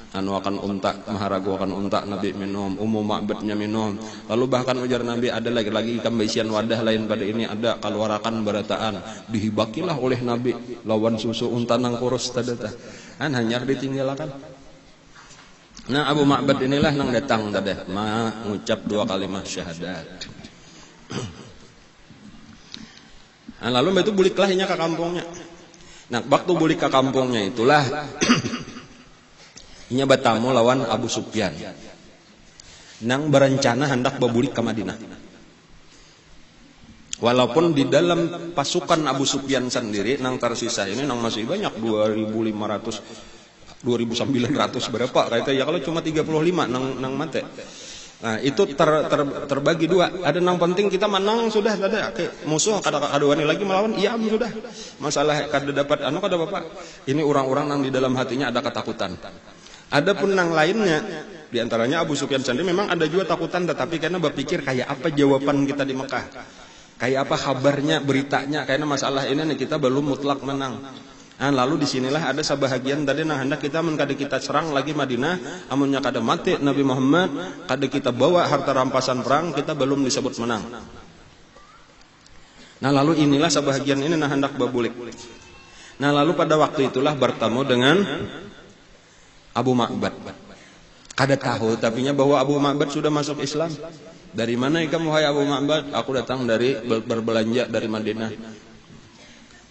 S1: anu akan unta, maharagu akan unta Nabi minum, Ummu Ma'badnya minum. Lalu bahkan ujar Nabi ada lagi ikan besian wadah lain pada ini ada keluarakan barataan dihibakilah oleh Nabi lawan susu unta nang kurus tadata. Hanyar ditinggalkan. Nah Abu Ma'bad inilah nang datang tadi mengucap 2 kalimat syahadat. Nah, lalu itu buliklah ke kampungnya. Nah waktu bulik ke kampungnya itulah inya bertamu lawan Abu Sufyan nang berencana hendak berbulik ke Madinah. Walaupun di dalam pasukan Abu Sufyan sendiri nang tersisa ini nang masih banyak 2.500 2.900 berapa kata ya kalau cuma 35 nang mate. Nah itu terbagi 2. Ada nang penting kita menang sudah ada musuh kada wani lagi melawan iya sudah. Masalah kada dapat anu kada bapak. Ini orang-orang nang di dalam hatinya ada ketakutan. Adapun nang lainnya di antaranya Abu Sufyan sendiri memang ada juga takutan tetapi karena berpikir kayak apa jawaban kita di Mekah. Kayak apa kabarnya, beritanya, karena masalah ini nih kita belum mutlak menang. Nah, lalu disinilah ada sebahagian tadi nah hendak kita kada kita serang lagi Madinah, amunnya kada mati Nabi Muhammad, kada kita bawa harta rampasan perang, kita belum disebut menang. Nah, lalu inilah sebahagian ini nah hendak babulik. Nah, lalu pada waktu itulah bertemu dengan Abu Ma'bad. Kada tahu tapinya bahwa Abu Ma'bad sudah masuk Islam. Dari mana kamu wahai Abu Ma'bad? Aku datang dari berbelanja dari Madinah.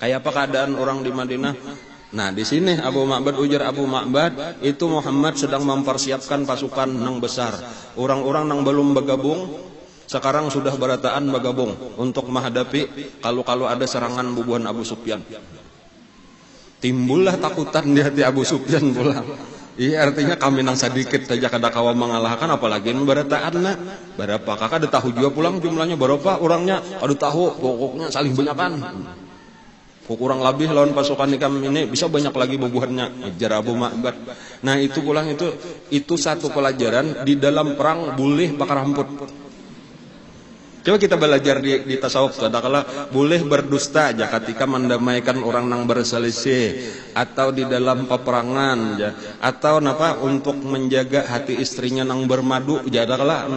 S1: Kayak apa keadaan orang di Madinah? Nah, di sini Abu Ma'bad ujar Abu Ma'bad, itu Muhammad sedang mempersiapkan pasukan nang besar. Orang-orang nang belum bergabung sekarang sudah berataan bergabung untuk menghadapi kalau ada serangan bubuhan Abu Sufyan. Timbullah takutan di hati Abu Sufyan pula. Iya artinya kami nang sedikit saja kada kawa mengalahkan apalagi berataan nak. Berapa kakak ada tahu juga pulang jumlahnya berapa orangnya ada tahu pokoknya saling banyakan. Kurang lebih lawan pasukan ikam ini bisa banyak lagi bubuhannya ajar Abu Ma'bad. Nah itu pulang itu satu pelajaran di dalam perang boleh bakar hamput. Coba kita belajar di tasawuf kadang-kala boleh berdusta aja ketika mendamaikan orang nang berselisih atau di dalam peperangan ya, atau napa untuk menjaga hati istrinya nang bermadu kadang-kala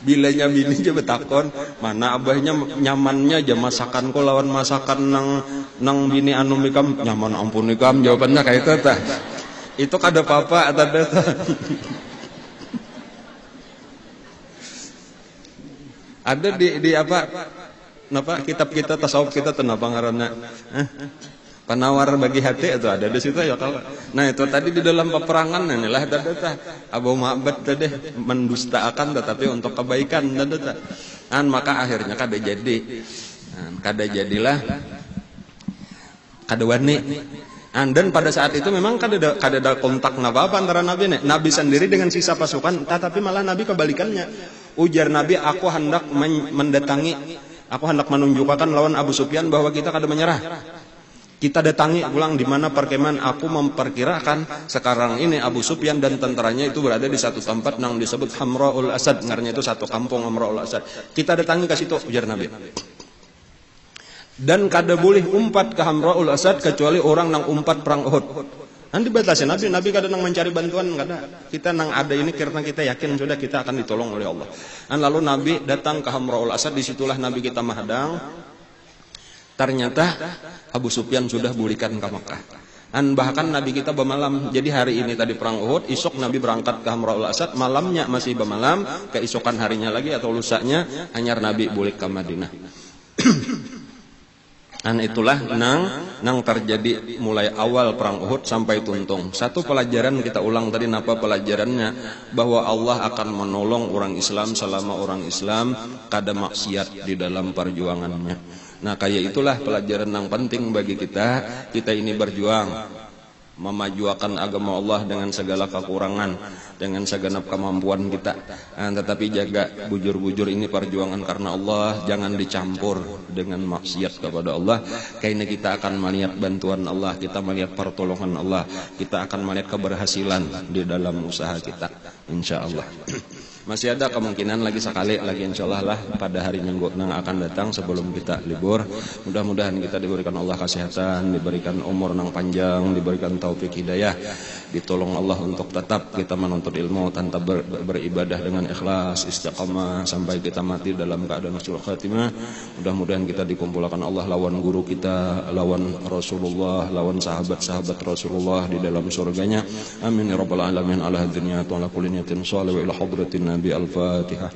S1: Bilanya bini aja betakon, mana abahnya nyamannya aja masakan ko lawan masakan nang bini anu mikam nyaman ampun ikam, jawabannya kayak itu tah. Itu kada apa-apa atau ada di apa? Napa kitab kita tasawuf kita kenapa ngaranna? Penawar bagi hati itu ada di situ ya kalau. Nah itu tadi di dalam peperangan inilah tah Abu Ma'bad tadi mendustakan tetapi untuk kebaikan tah. Maka akhirnya kada jadi. Kada jadilah kada wani. Dan pada saat itu memang kada ada kontak apa antara Nabi Nabi sendiri dengan sisa pasukan, tetapi malah Nabi kebalikannya. Ujar Nabi, aku hendak mendatangi, aku hendak menunjukkan lawan Abu Sufyan bahwa kita kada menyerah. Kita datangi ulang di mana perkemahan. Aku memperkirakan sekarang ini Abu Sufyan dan tentaranya itu berada di satu tempat yang disebut Hamra'ul Asad. Ngaranya itu satu kampung Hamra'ul Asad. Kita datangi ke situ, ujar Nabi. Dan kada boleh umpat ke Hamra'ul Asad kecuali orang nang umpat perang Uhud. Nanti batasi Nabi kada nang mencari bantuan, kada. Kita nang ada ini karena kita yakin sudah kita akan ditolong oleh Allah. Dan lalu Nabi datang ke Hamra'ul Asad, disitulah Nabi kita menghadang. Ternyata Abu Sufyan sudah bulikan ke Makkah. Dan bahkan Nabi kita bermalam. Jadi hari ini tadi perang Uhud, esok Nabi berangkat ke Hamra'ul Asad, malamnya masih bermalam, keesokan harinya lagi atau lusanya hanyar Nabi bulik ke Madinah. Dan itulah nang terjadi mulai awal perang Uhud sampai tuntung. Satu pelajaran kita ulang tadi, napa pelajarannya? Bahwa Allah akan menolong orang Islam selama orang Islam kada maksiat di dalam perjuangannya. Nah kayak itulah pelajaran yang penting bagi kita. Kita ini berjuang memajukan agama Allah dengan segala kekurangan, dengan segenap kemampuan kita. Tetapi jaga bujur-bujur ini perjuangan karena Allah, jangan dicampur dengan maksiat kepada Allah. Karena kita akan melihat bantuan Allah, kita melihat pertolongan Allah, kita akan melihat keberhasilan di dalam usaha kita, insya Allah. Masih ada kemungkinan lagi sekali lagi insyaallah lah pada hari Minggu yang akan datang sebelum kita libur. Mudah-mudahan kita diberikan Allah kesehatan, diberikan umur yang panjang, diberikan taufik hidayah, ditolong Allah untuk tetap kita menuntut ilmu tanpa beribadah dengan ikhlas, istiqamah sampai kita mati dalam keadaan husnul khatimah. Mudah-mudahan kita dikumpulkan Allah lawan guru kita, lawan Rasulullah, lawan sahabat-sahabat Rasulullah di dalam surganya. Amin ya rabbal alamin. Ala dunya wa ala kulli niyatin shalih wa ila hadratin Nabi al-Fatihah.